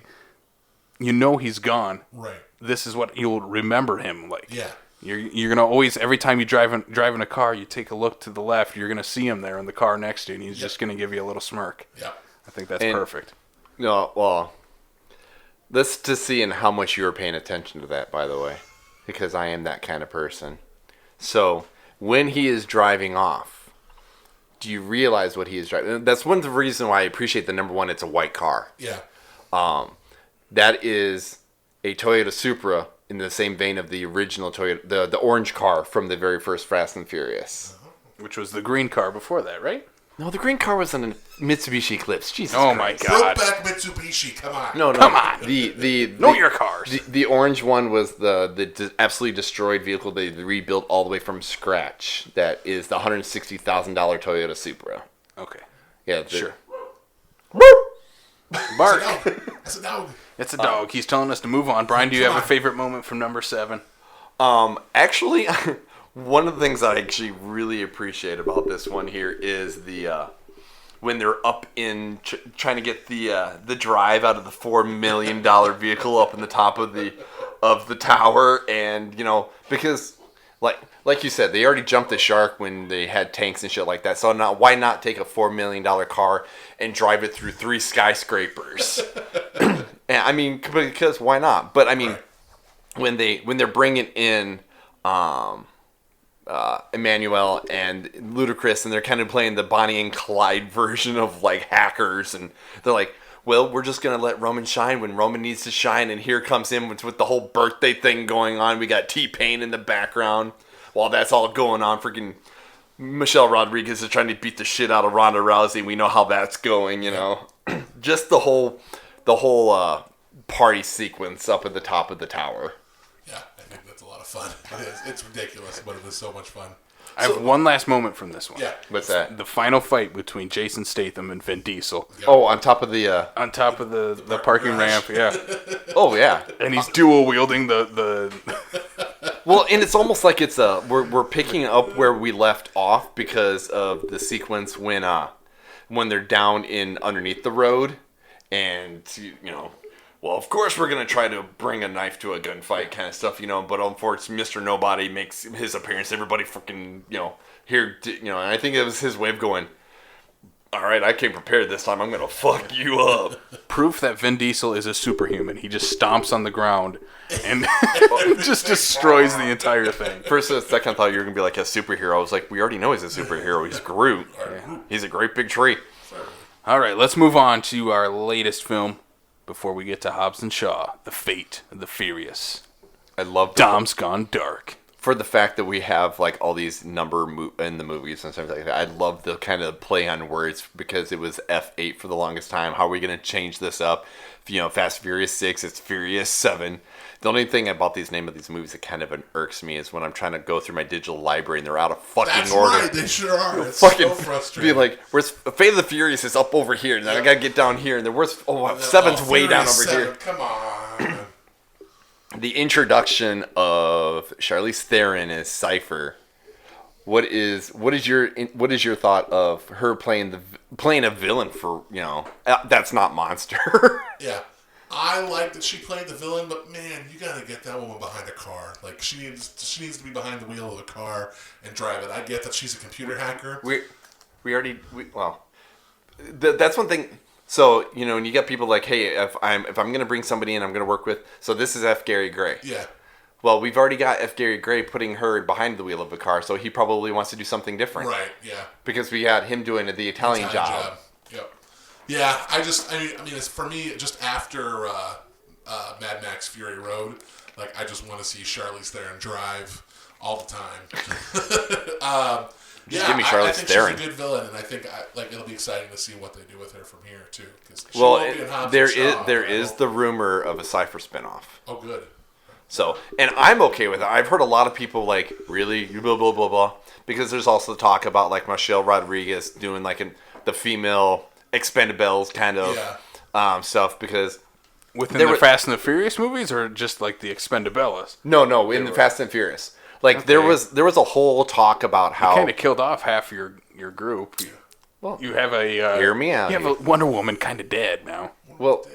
he's gone. Right. This is what you'll remember him like. Yeah. You're gonna always, every time you drive in a car, you take a look to the left, you're gonna see him there in the car next to you, and he's just gonna give you a little smirk. Yeah. I think that's perfect. No, well, that's to see in how much you were paying attention to that, by the way, because I am that kind of person. So when he is driving off, do you realize what he is driving? That's one of the reasons why I appreciate the number one. It's a white car. Yeah. That is a Toyota Supra in the same vein of the original Toyota, the orange car from the very first Fast and Furious. Which was the green car before that, right? No, the green car was in a Mitsubishi Eclipse. Jesus Christ. My God. Brokeback Mitsubishi, come on. No. Come on. Know your cars. The orange one was the absolutely destroyed vehicle they rebuilt all the way from scratch. That is the $160,000 Toyota Supra. Okay. Yeah, sure. Bark. That's a dog. It's a dog. He's telling us to move on. Brian, do you have a favorite moment from number 7? Actually, one of the things I actually really appreciate about this one here is the when they're up in trying to get the drive out of the $4 million vehicle up in the top of the tower, and because like you said, they already jumped the shark when they had tanks and shit like that. So now why not take a $4 million car and drive it through 3 skyscrapers? And I mean, because why not? But I mean, when they're bringing in Emmanuel and Ludacris, and they're kind of playing the Bonnie and Clyde version of like hackers, and they're like, well, we're just gonna let Roman shine when Roman needs to shine, and here comes him with the whole birthday thing going on. We got T-Pain in the background while that's all going on. Freaking Michelle Rodriguez is trying to beat the shit out of Ronda Rousey. We know how that's going, just the whole party sequence up at the top of the tower. Yeah, I think that's a lot of fun. It is. It's ridiculous, but it is so much fun. I have one last moment from this one. Yeah. What's that? The final fight between Jason Statham and Vin Diesel. Yep. Oh, on top of the... On top of the parking ramp, yeah. Oh, yeah. And he's dual wielding the Well, and it's almost like it's we're picking up where we left off because of the sequence when they're down in underneath the road, and well, of course we're gonna try to bring a knife to a gunfight kind of stuff, But unfortunately, Mr. Nobody makes his appearance. Everybody freaking here, and I think it was his way of going, all right, I came prepared this time. I'm gonna fuck you up. proof that Vin Diesel is a superhuman. He just stomps on the ground and just destroys the entire thing. First and second, I thought you were gonna be like a superhero. I was like, we already know he's a superhero. He's Groot. Yeah. He's a great big tree. All right, let's move on to our latest film before we get to Hobbs and Shaw, The Fate of the Furious. I love Dom's Gone Dark. For the fact that we have like all these in the movies and stuff like that. I love the kind of play on words because it was F8 for the longest time. How are we going to change this up? Fast and Furious 6, it's Furious 7. The only thing about these name of these movies that kind of irks me is when I'm trying to go through my digital library and they're out of fucking order. That's right, they sure are. It's fucking so frustrating. Be like, where's Fate of the Furious is up over here, and then I gotta get down here, and then where's Seven's way down over here. Come on. The introduction of Charlize Theron as Cypher. What is your thought of her playing a villain for that's not Monster? Yeah. I like that she played the villain, but man, you gotta get that woman behind a car. Like she needs to be behind the wheel of a car and drive it. I get that she's a computer hacker. That's one thing. So and you got people like, hey, if I'm gonna bring somebody in, I'm gonna work with. So this is F. Gary Gray. Yeah. Well, we've already got F. Gary Gray putting her behind the wheel of a car, so he probably wants to do something different. Right. Yeah. Because we had him doing the Italian job. Yep. Yeah. I mean, it's for me just after Mad Max Fury Road. Like, I just want to see Charlize Theron drive all the time. Just give me Charlize I think Theron. She's a good villain, and I think it'll be exciting to see what they do with her from here too. There is the rumor of a Cypher spinoff. Oh, good. So, and I'm okay with it. I've heard a lot of people like, really, blah blah blah blah, because there's also talk about like Michelle Rodriguez doing like the female Expendables kind of stuff because. Within the Fast and the Furious movies, or just like the Expendables? No, in the Fast and Furious. Like there was a whole talk about how you kind of killed off half your group. You have a hear me out. You have a Wonder Woman kind of dead now. Well,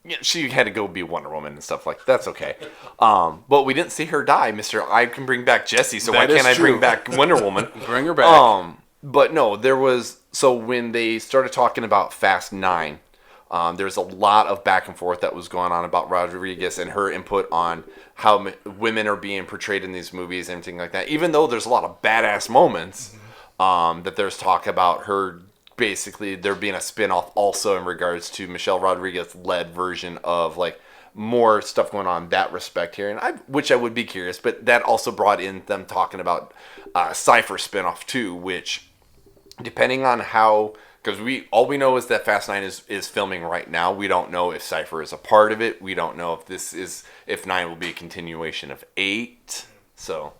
yeah, she had to go be Wonder Woman and stuff like that. That's okay. But we didn't see her die, Mister. I can bring back Jessie, so why can't I bring back Wonder Woman? Bring her back. But no, there was when they started talking about Fast 9. There's a lot of back and forth that was going on about Rodriguez and her input on how women are being portrayed in these movies and everything like that. Even though there's a lot of badass moments, that there's talk about her basically there being a spin-off also in regards to Michelle Rodriguez-led version of like more stuff going on in that respect here. And which I would be curious, but that also brought in them talking about Cypher spin-off too, which depending on how... Because all we know is that Fast 9 is filming right now. We don't know if Cypher is a part of it. We don't know if 9 will be a continuation of 8. So,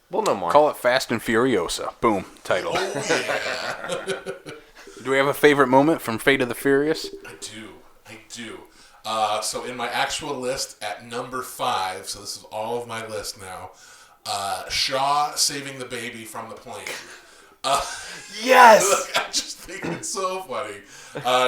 we'll know more. Call it Fast and Furiosa. Boom. Title. Oh, yeah. Do we have a favorite moment from Fate of the Furious? I do. So in my actual list at number 5, so this is all of my list now, Shaw saving the baby from the plane. Yes! I just think it's so funny.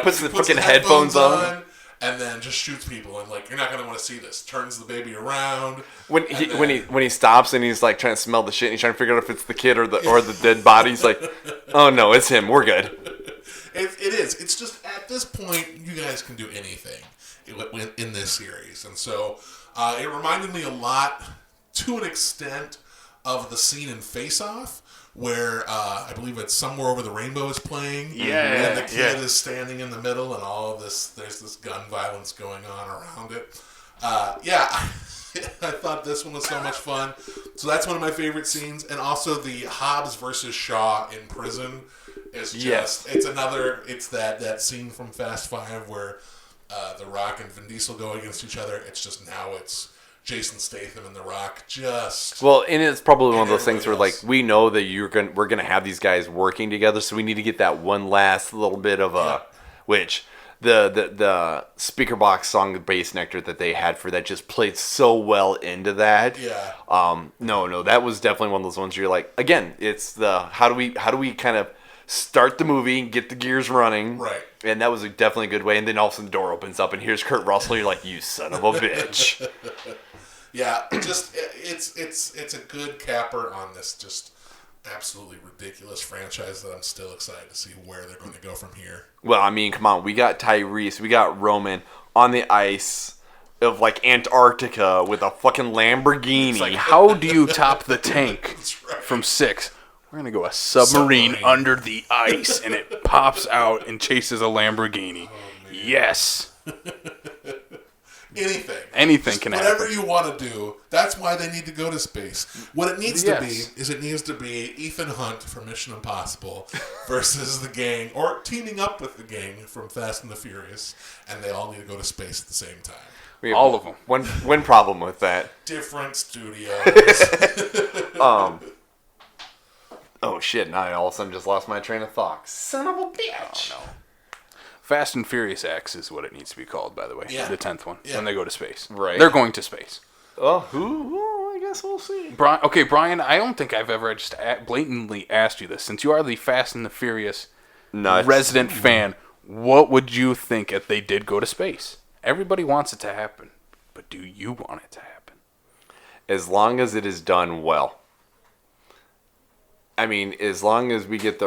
Puts the fucking headphones on. And then just shoots people. And like, you're not going to want to see this. Turns the baby around. When he stops and he's like trying to smell the shit and he's trying to figure out if it's the kid or the dead body, he's like, oh no, it's him. We're good. It is. It's just at this point, you guys can do anything in this series. And so it reminded me a lot, to an extent, of the scene in Face Off, where I believe it's Somewhere Over the Rainbow is playing. Yeah. And the kid is standing in the middle and all of this, there's this gun violence going on around it. I thought this one was so much fun. So that's one of my favorite scenes. And also the Hobbs versus Shaw in prison is just, it's that scene from Fast 5 where The Rock and Vin Diesel go against each other. It's just now it's Jason Statham and The Rock just... Well, and it's probably one of those things where, else. like, we know that we're gonna have these guys working together, so we need to get that one last little bit of which the speaker box song, the Bass Nectar that they had for that just played so well into that. Yeah. No, that was definitely one of those ones where you're like, again, it's the how do we kind of start the movie and get the gears running, Right. And that was definitely a good way. And then all of a sudden the door opens up and here's Kurt Russell. You're like, you son of a bitch. Yeah, just it's a good capper on this just absolutely ridiculous franchise that I'm still excited to see where they're going to go from here. Well, I mean, come on. We got Tyrese. We got Roman on the ice of, like, Antarctica with a fucking Lamborghini. It's like, how do you top the tank right. from 6? We're going to go a submarine under the ice, and it pops out and chases a Lamborghini. Yes. Anything can happen. Whatever you want to do, that's why they need to go to space. What it needs to be is it needs to be Ethan Hunt from Mission Impossible versus the gang, or teaming up with the gang from Fast and the Furious, and they all need to go to space at the same time. All of them. One problem with that. Different studios. Oh shit! Now I all of a sudden just lost my train of thought. Son of a bitch. Oh, no. Fast and Furious X is what it needs to be called, by the way. Yeah. The 10th one. Yeah. When they go to space. Right. They're going to space. Oh, I guess we'll see. Brian, I don't think I've ever just blatantly asked you this. Since you are the Fast and the Furious resident fan, what would you think if they did go to space? Everybody wants it to happen, but do you want it to happen? As long as it is done well. I mean, as long as we get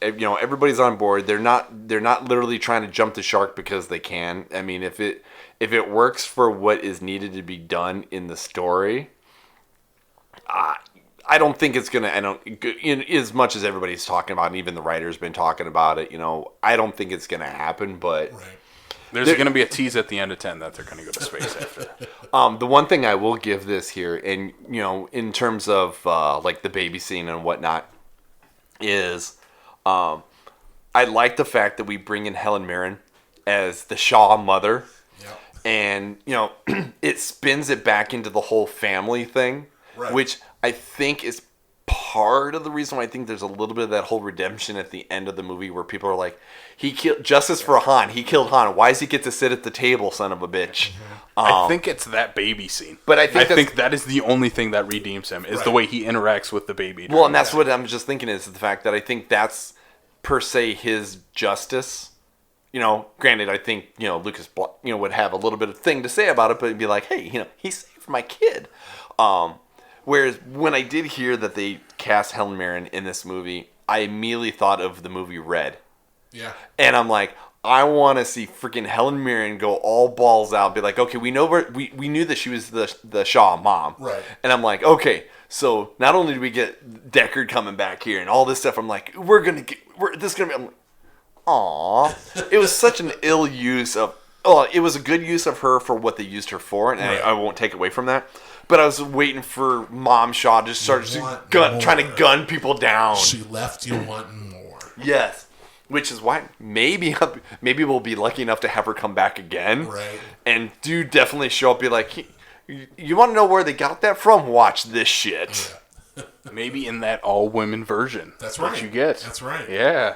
everybody's on board. They're not literally trying to jump the shark because they can. I mean, if it works for what is needed to be done in the story, I don't think it's gonna. As much as everybody's talking about, and even the writer's been talking about it. I don't think it's gonna happen. But Right. There's going to be a tease at the end of 10 that they're going to go to space after. The one thing I will give this here, and in terms of like the baby scene and whatnot, is I like the fact that we bring in Helen Mirren as the Shaw mother, and it spins it back into the whole family thing, Right. which I think is part of the reason why I think there's a little bit of that whole redemption at the end of the movie where people are like, he killed justice for Han. He killed Han. Why does he get to sit at the table, son of a bitch? I think it's that baby scene. But I think that is the only thing that redeems him, is the way he interacts with the baby. Well, and that's what I'm just thinking is the fact that I think that's per se his justice. Granted, I think, Lucas, would have a little bit of thing to say about it, but it'd be like, hey, he saved my kid. Whereas when I did hear that they cast Helen Mirren in this movie, I immediately thought of the movie Red. Yeah. And I'm like, I want to see freaking Helen Mirren go all balls out, be like, okay, we know we knew that she was the Shaw mom. Right. And I'm like, okay, so not only do we get Deckard coming back here and all this stuff, I'm like, this is going to be, aw. It was such an ill use of, it was a good use of her for what they used her for, and I won't take away from that. But I was waiting for Mom Shaw to start trying to gun people down. She left you wanting more. Yes. Which is why maybe we'll be lucky enough to have her come back again. Right. And do definitely show up, be like, you want to know where they got that from? Watch this shit. Yeah. Maybe in that all-women version. That's right. That you get. That's right. Yeah.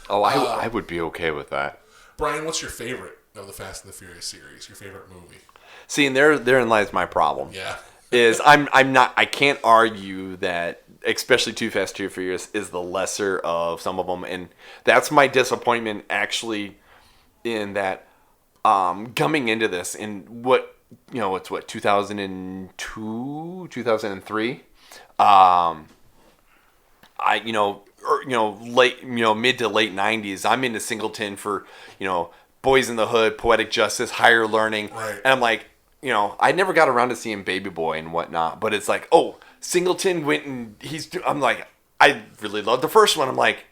Oh, I would be okay with that. Brian, what's your favorite of the Fast and the Furious series? Your favorite movie? See, and therein lies my problem. Yeah. I can't argue that, especially Too Fast, Too Furious is the lesser of some of them, and that's my disappointment actually in that coming into this in it's 2002, 2003, late mid to late 90s. I'm into Singleton for Boys in the Hood, Poetic Justice, Higher Learning, right. And I'm like. I never got around to seeing Baby Boy and whatnot, but it's like, oh, Singleton went and I'm like, I really loved the first one. I'm like,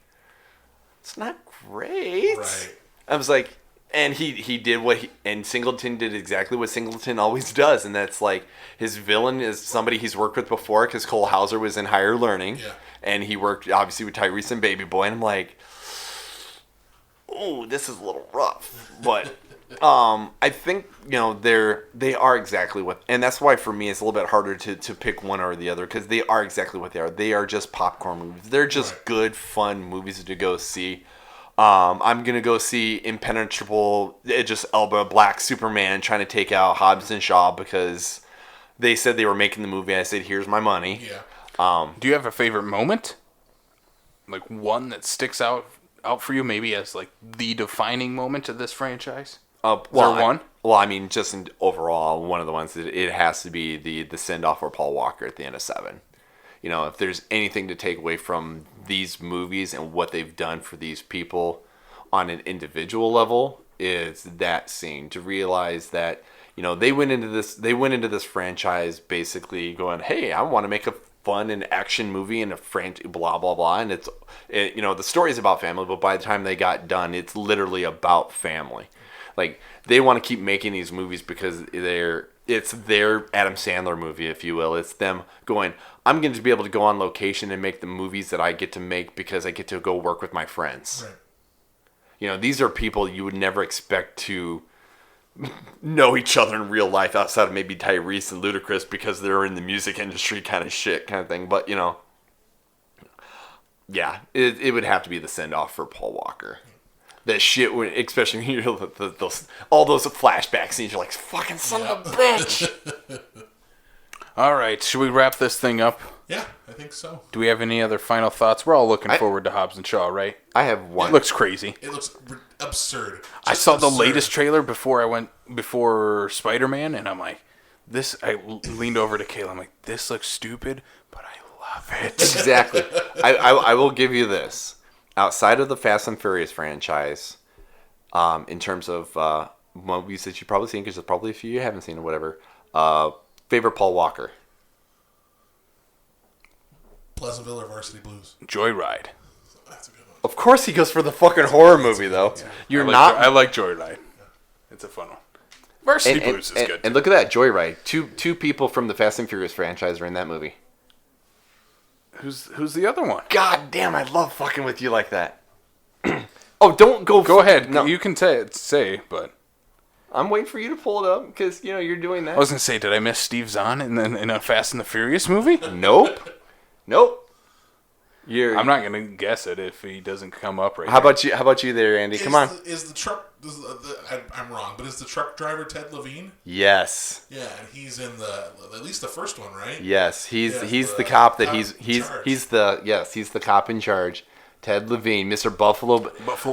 it's not great. Right. I was like, and he did and Singleton did exactly what Singleton always does, and that's like, his villain is somebody he's worked with before, because Cole Hauser was in Higher Learning, and he worked, obviously, with Tyrese and Baby Boy, and I'm like, oh, this is a little rough, but... I think they are exactly what, and that's why for me it's a little bit harder to pick one or the other because they are exactly what they are. They are just popcorn movies. They're just good, fun movies to go see. I'm gonna go see Impenetrable, just Elba Black Superman trying to take out Hobbs and Shaw because they said they were making the movie. I said, "Here's my money." Yeah. Do you have a favorite moment? Like one that sticks out for you, maybe as like the defining moment of this franchise? Well, one? I mean, just in overall, one of the ones that it has to be the send off for Paul Walker at the end of 7. If there's anything to take away from these movies and what they've done for these people on an individual level, is that scene to realize that they went into this franchise basically going, hey, I want to make a fun and action movie and a blah blah blah, and the story is about family, but by the time they got done, it's literally about family. Like, they want to keep making these movies because it's their Adam Sandler movie, if you will. It's them going, I'm going to be able to go on location and make the movies that I get to make because I get to go work with my friends. Right. These are people you would never expect to know each other in real life outside of maybe Tyrese and Ludacris because they're in the music industry kind of thing. But, yeah, it would have to be the send-off for Paul Walker. That shit, especially when you're all those flashback scenes, you're like, fucking son of a bitch. All right, should we wrap this thing up? Yeah, I think so. Do we have any other final thoughts? We're all looking forward to Hobbs and Shaw, right? I have one. It looks crazy. It looks absurd. I saw the latest trailer before Spider-Man, and I'm like, I leaned over to Kayla. I'm like, this looks stupid, but I love it. Exactly. I will give you this. Outside of the Fast and Furious franchise, in terms of movies that you've probably seen, because there's probably a few you haven't seen or whatever, favorite Paul Walker? Pleasantville or Varsity Blues? Joyride. That's a good one. Of course he goes for the fucking horror movie, though. Yeah. I like Joyride. It's a fun one. Varsity Blues is good. And look at that, Joyride. Two people from the Fast and Furious franchise are in that movie. Who's the other one? God damn, I love fucking with you like that. Oh, don't go. Go ahead. No. You can say, but I'm waiting for you to pull it up because you're doing that. I was gonna say, did I miss Steve Zahn in a Fast and the Furious movie? Nope. I'm not gonna guess it if he doesn't come up right. How about you there, Andy? Come on. Is the truck? I'm wrong, but is the truck driver Ted Levine? Yes. Yeah, and he's in at least the first one, right? Yes, he's the cop that he's the cop in charge. Ted Levine, Mr. Buffalo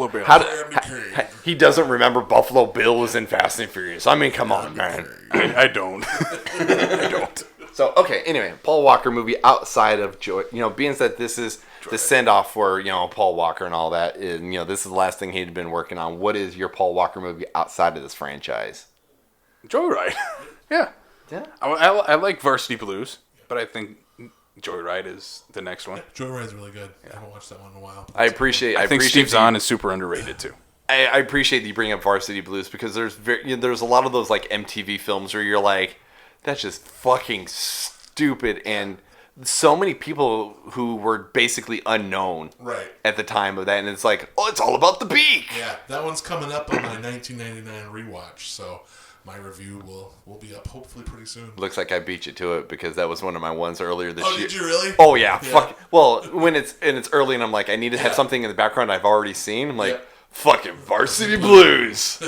Bill. He doesn't remember Buffalo Bill was in Fast and Furious. I mean, come on, man. I don't. I don't. So, okay, anyway, Paul Walker movie outside of Joy, being that this is the send-off for, Paul Walker and all that, and, this is the last thing he'd been working on. What is your Paul Walker movie outside of this franchise? Joyride. Yeah. I like Varsity Blues, but I think Joyride is the next one. Yeah, Joyride's really good. Yeah. I haven't watched that one in a while. I think Steve Zahn is super underrated, too. I appreciate that you bring up Varsity Blues because there's a lot of those, like, MTV films where you're like, that's just fucking stupid, and so many people who were basically unknown at the time of that, and it's like, oh, it's all about the beak. Yeah, that one's coming up on my 1999 rewatch, so my review will be up hopefully pretty soon. Looks like I beat you to it because that was one of my ones earlier this year. Oh, did you really? Oh yeah, fuck. Well, when it's early and I'm like, I need to have something in the background I've already seen. I'm like, fucking Varsity Blues.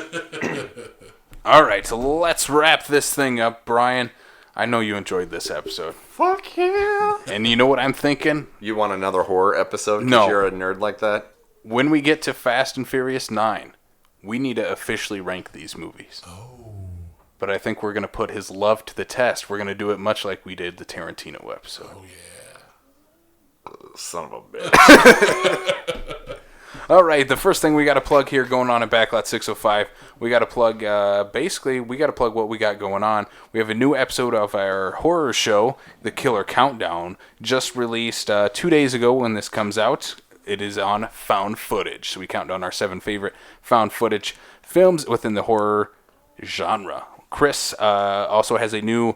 All right, so let's wrap this thing up. Brian, I know you enjoyed this episode. Fuck yeah. And you know what I'm thinking? You want another horror episode because No. you're a nerd like that? When we get to Fast and Furious 9, we need to officially rank these movies. Oh. But I think we're going to put his love to the test. We're going to do it much like we did the Tarantino episode. Oh, yeah. Son of a bitch. All right, the first thing we got to plug here going on at Backlot 605, we got to plug, what we got going on. We have a new episode of our horror show, The Killer Countdown, just released 2 days ago when this comes out. It is on found footage. So we count down our 7 favorite found footage films within the horror genre. Chris also has a new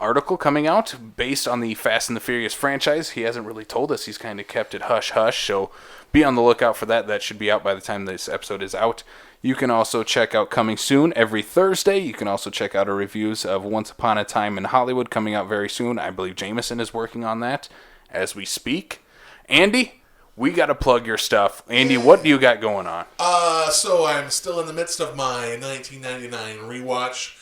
article coming out based on the Fast and the Furious franchise. He hasn't really told us. He's kind of kept it hush-hush, so be on the lookout for that. That should be out by the time this episode is out. You can also check out coming soon every Thursday. You can also check out our reviews of Once Upon a Time in Hollywood coming out very soon. I believe Jameson is working on that as we speak. Andy, we got to plug your stuff. Andy, what do you got going on? So I'm still in the midst of my 1999 rewatch,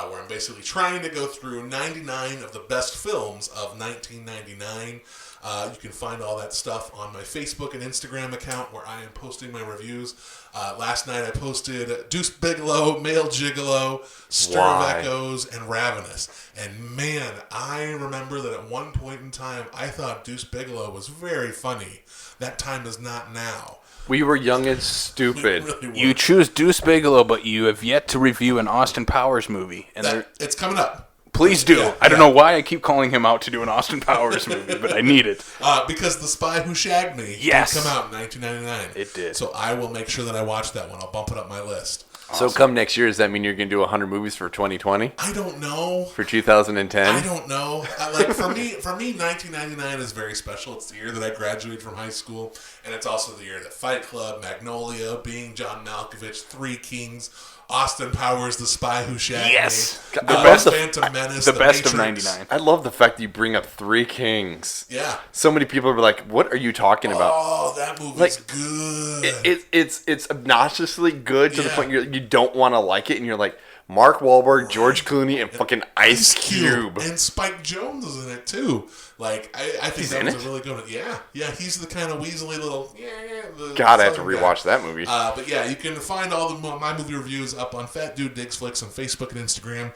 where I'm basically trying to go through 99 of the best films of 1999. You can find all that stuff on my Facebook and Instagram account where I am posting my reviews. Last night I posted Deuce Bigalow, Male Gigolo, Stir of Echoes, and Ravenous. And man, I remember that at one point in time I thought Deuce Bigalow was very funny. That time is not now. We were young and stupid. Really You choose Deuce Bigalow, but you have yet to review an Austin Powers movie. And it's coming up. Please do. I don't know why I keep calling him out to do an Austin Powers movie, but I need it. Because The Spy Who Shagged Me did come out in 1999. It did. So I will make sure that I watch that one. I'll bump it up my list. Awesome. So come next year, does that mean you're going to do 100 movies for 2020? I don't know. For 2010? I don't know. For me, 1999 is very special. It's the year that I graduated from high school, and it's also the year that Fight Club, Magnolia, Being John Malkovich, Three Kings, Austin Powers, The Spy Who Shagged Me, Phantom Menace, the best Matrix. of 99. I love the fact that you bring up Three Kings. Yeah. So many people are like, what are you talking about? Oh, that movie's good. It's obnoxiously good to the point you don't want to like it, and you're like, Mark Wahlberg, George Clooney, and fucking Ice Cube. And Spike Jonze is in it, too. Like, I think that was a really good one. Yeah, he's the kind of weaselly little... God, I have to rewatch that movie. But yeah, you can find all my movie reviews up on Fat Dude Digs Flicks on Facebook and Instagram.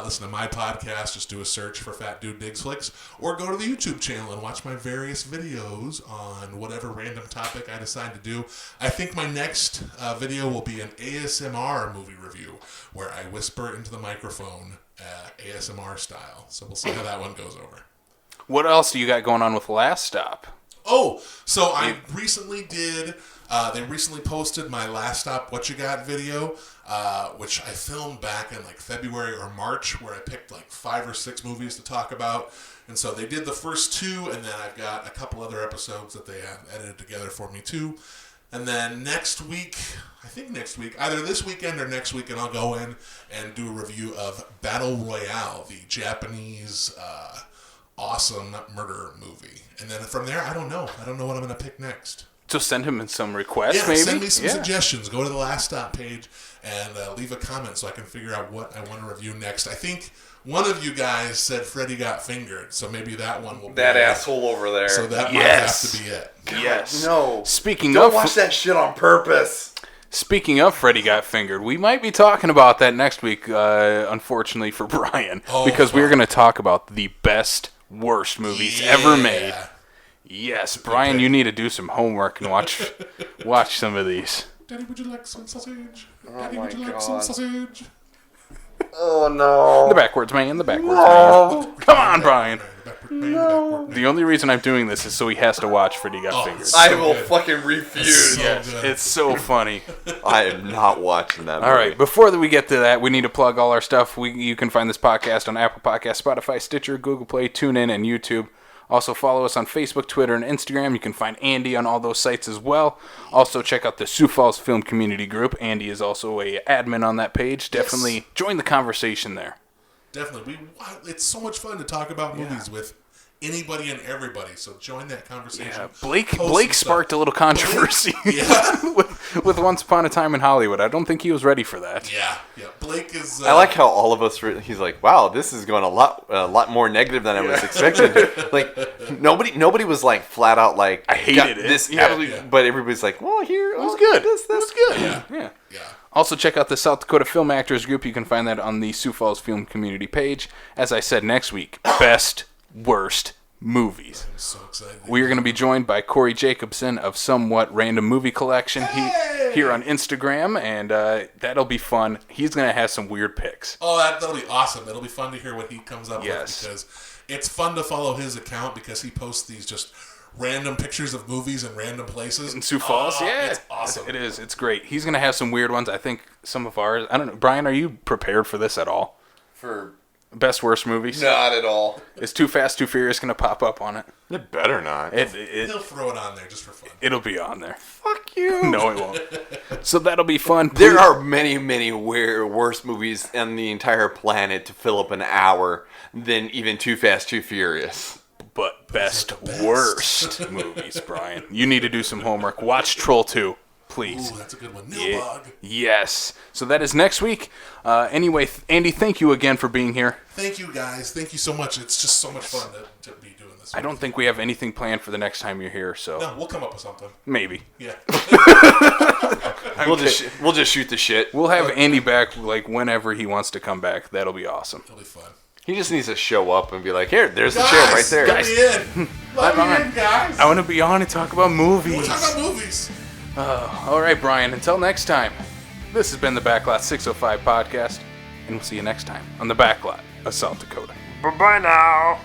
Listen to my podcast, just do a search for Fat Dude Digs Flicks, or go to the YouTube channel and watch my various videos on whatever random topic I decide to do. I think my next video will be an ASMR movie review, where I whisper into the microphone ASMR style. So we'll see how that one goes over. What else do you got going on with Last Stop? Oh, so I recently did... they recently posted my Last Stop What You Got video, which I filmed back in like February or March, where I picked like 5 or 6 movies to talk about. And so they did the first 2, and then I've got a couple other episodes that they have edited together for me too. And then next week, either this weekend or next weekend, I'll go in and do a review of Battle Royale, the Japanese awesome murder movie. And then from there, I don't know what I'm going to pick next. So send him in some requests, maybe? Send me some suggestions. Go to the Last Stop page and leave a comment so I can figure out what I want to review next. I think one of you guys said Freddy Got Fingered, so maybe that one will be that asshole over there. So that might have to be it. Yes. No. Don't watch that shit on purpose. Speaking of Freddy Got Fingered, we might be talking about that next week, unfortunately for Brian, because we're going to talk about the best, worst movies ever made. Yes, Brian, you need to do some homework and watch some of these. Daddy, would you like some sausage? Daddy, would you like some sausage? Oh, no. The backwards man, man. Come on, Brian. No. The only reason I'm doing this is so he has to watch Freddy Got Fingered. I will fucking refuse. It's so funny. I am not watching that movie. All right, before we get to that, we need to plug all our stuff. You can find this podcast on Apple Podcasts, Spotify, Stitcher, Google Play, TuneIn, and YouTube. Also, follow us on Facebook, Twitter, and Instagram. You can find Andy on all those sites as well. Also, check out the Sioux Falls Film Community Group. Andy is also a admin on that page. Definitely join the conversation there. Definitely. It's so much fun to talk about movies with anybody and everybody. So join that conversation. Yeah, Blake sparked a little controversy with Once Upon a Time in Hollywood. I don't think he was ready for that. Yeah. Blake is... I like how all of us he's like, wow, this is going a lot more negative than I was expecting. Like, nobody was like flat out like, I hated it. This but everybody's like, well, here... It was good. That's good. Yeah. Also, check out the South Dakota Film Actors Group. You can find that on the Sioux Falls Film Community page. As I said, next week, best, worst movies. I'm so excited. We are going to be joined by Corey Jacobson of Somewhat Random Movie Collection here on Instagram, and that'll be fun. He's going to have some weird picks. Oh, that'll be awesome. It'll be fun to hear what he comes up with, because it's fun to follow his account because he posts these just random pictures of movies in random places. In Sioux Falls, it's awesome. It is. It's great. He's going to have some weird ones. I think some of ours... I don't know. Brian, are you prepared for this at all? For Best worst movies. Not at all. Is Too Fast, Too Furious going to pop up on it? It better not. He'll throw it on there just for fun. It'll be on there. Fuck you. No, it won't. So that'll be fun. There are many, many worse movies on the entire planet to fill up an hour than even Too Fast, Too Furious. But best worst movies, Brian. You need to do some homework. Watch Troll 2. Please. Ooh, that's a good one. Nilbog. Yes. So that is next week. Anyway, Andy, thank you again for being here. Thank you, guys. Thank you so much. It's just so much fun to be doing this. I don't think we have anything planned for the next time you're here, so No, we'll come up with something. maybe. Yeah. We'll just shoot the shit. We'll have Andy back like whenever he wants to come back. That'll be awesome. It'll be fun. He just needs to show up and be like, here, there's the chair right there. Let me in. Let me in, guys. I want to be on and talk about movies. We'll talk about movies. All right, Brian. Until next time, this has been the Backlot 605 podcast, and we'll see you next time on the Backlot of South Dakota. Bye-bye now.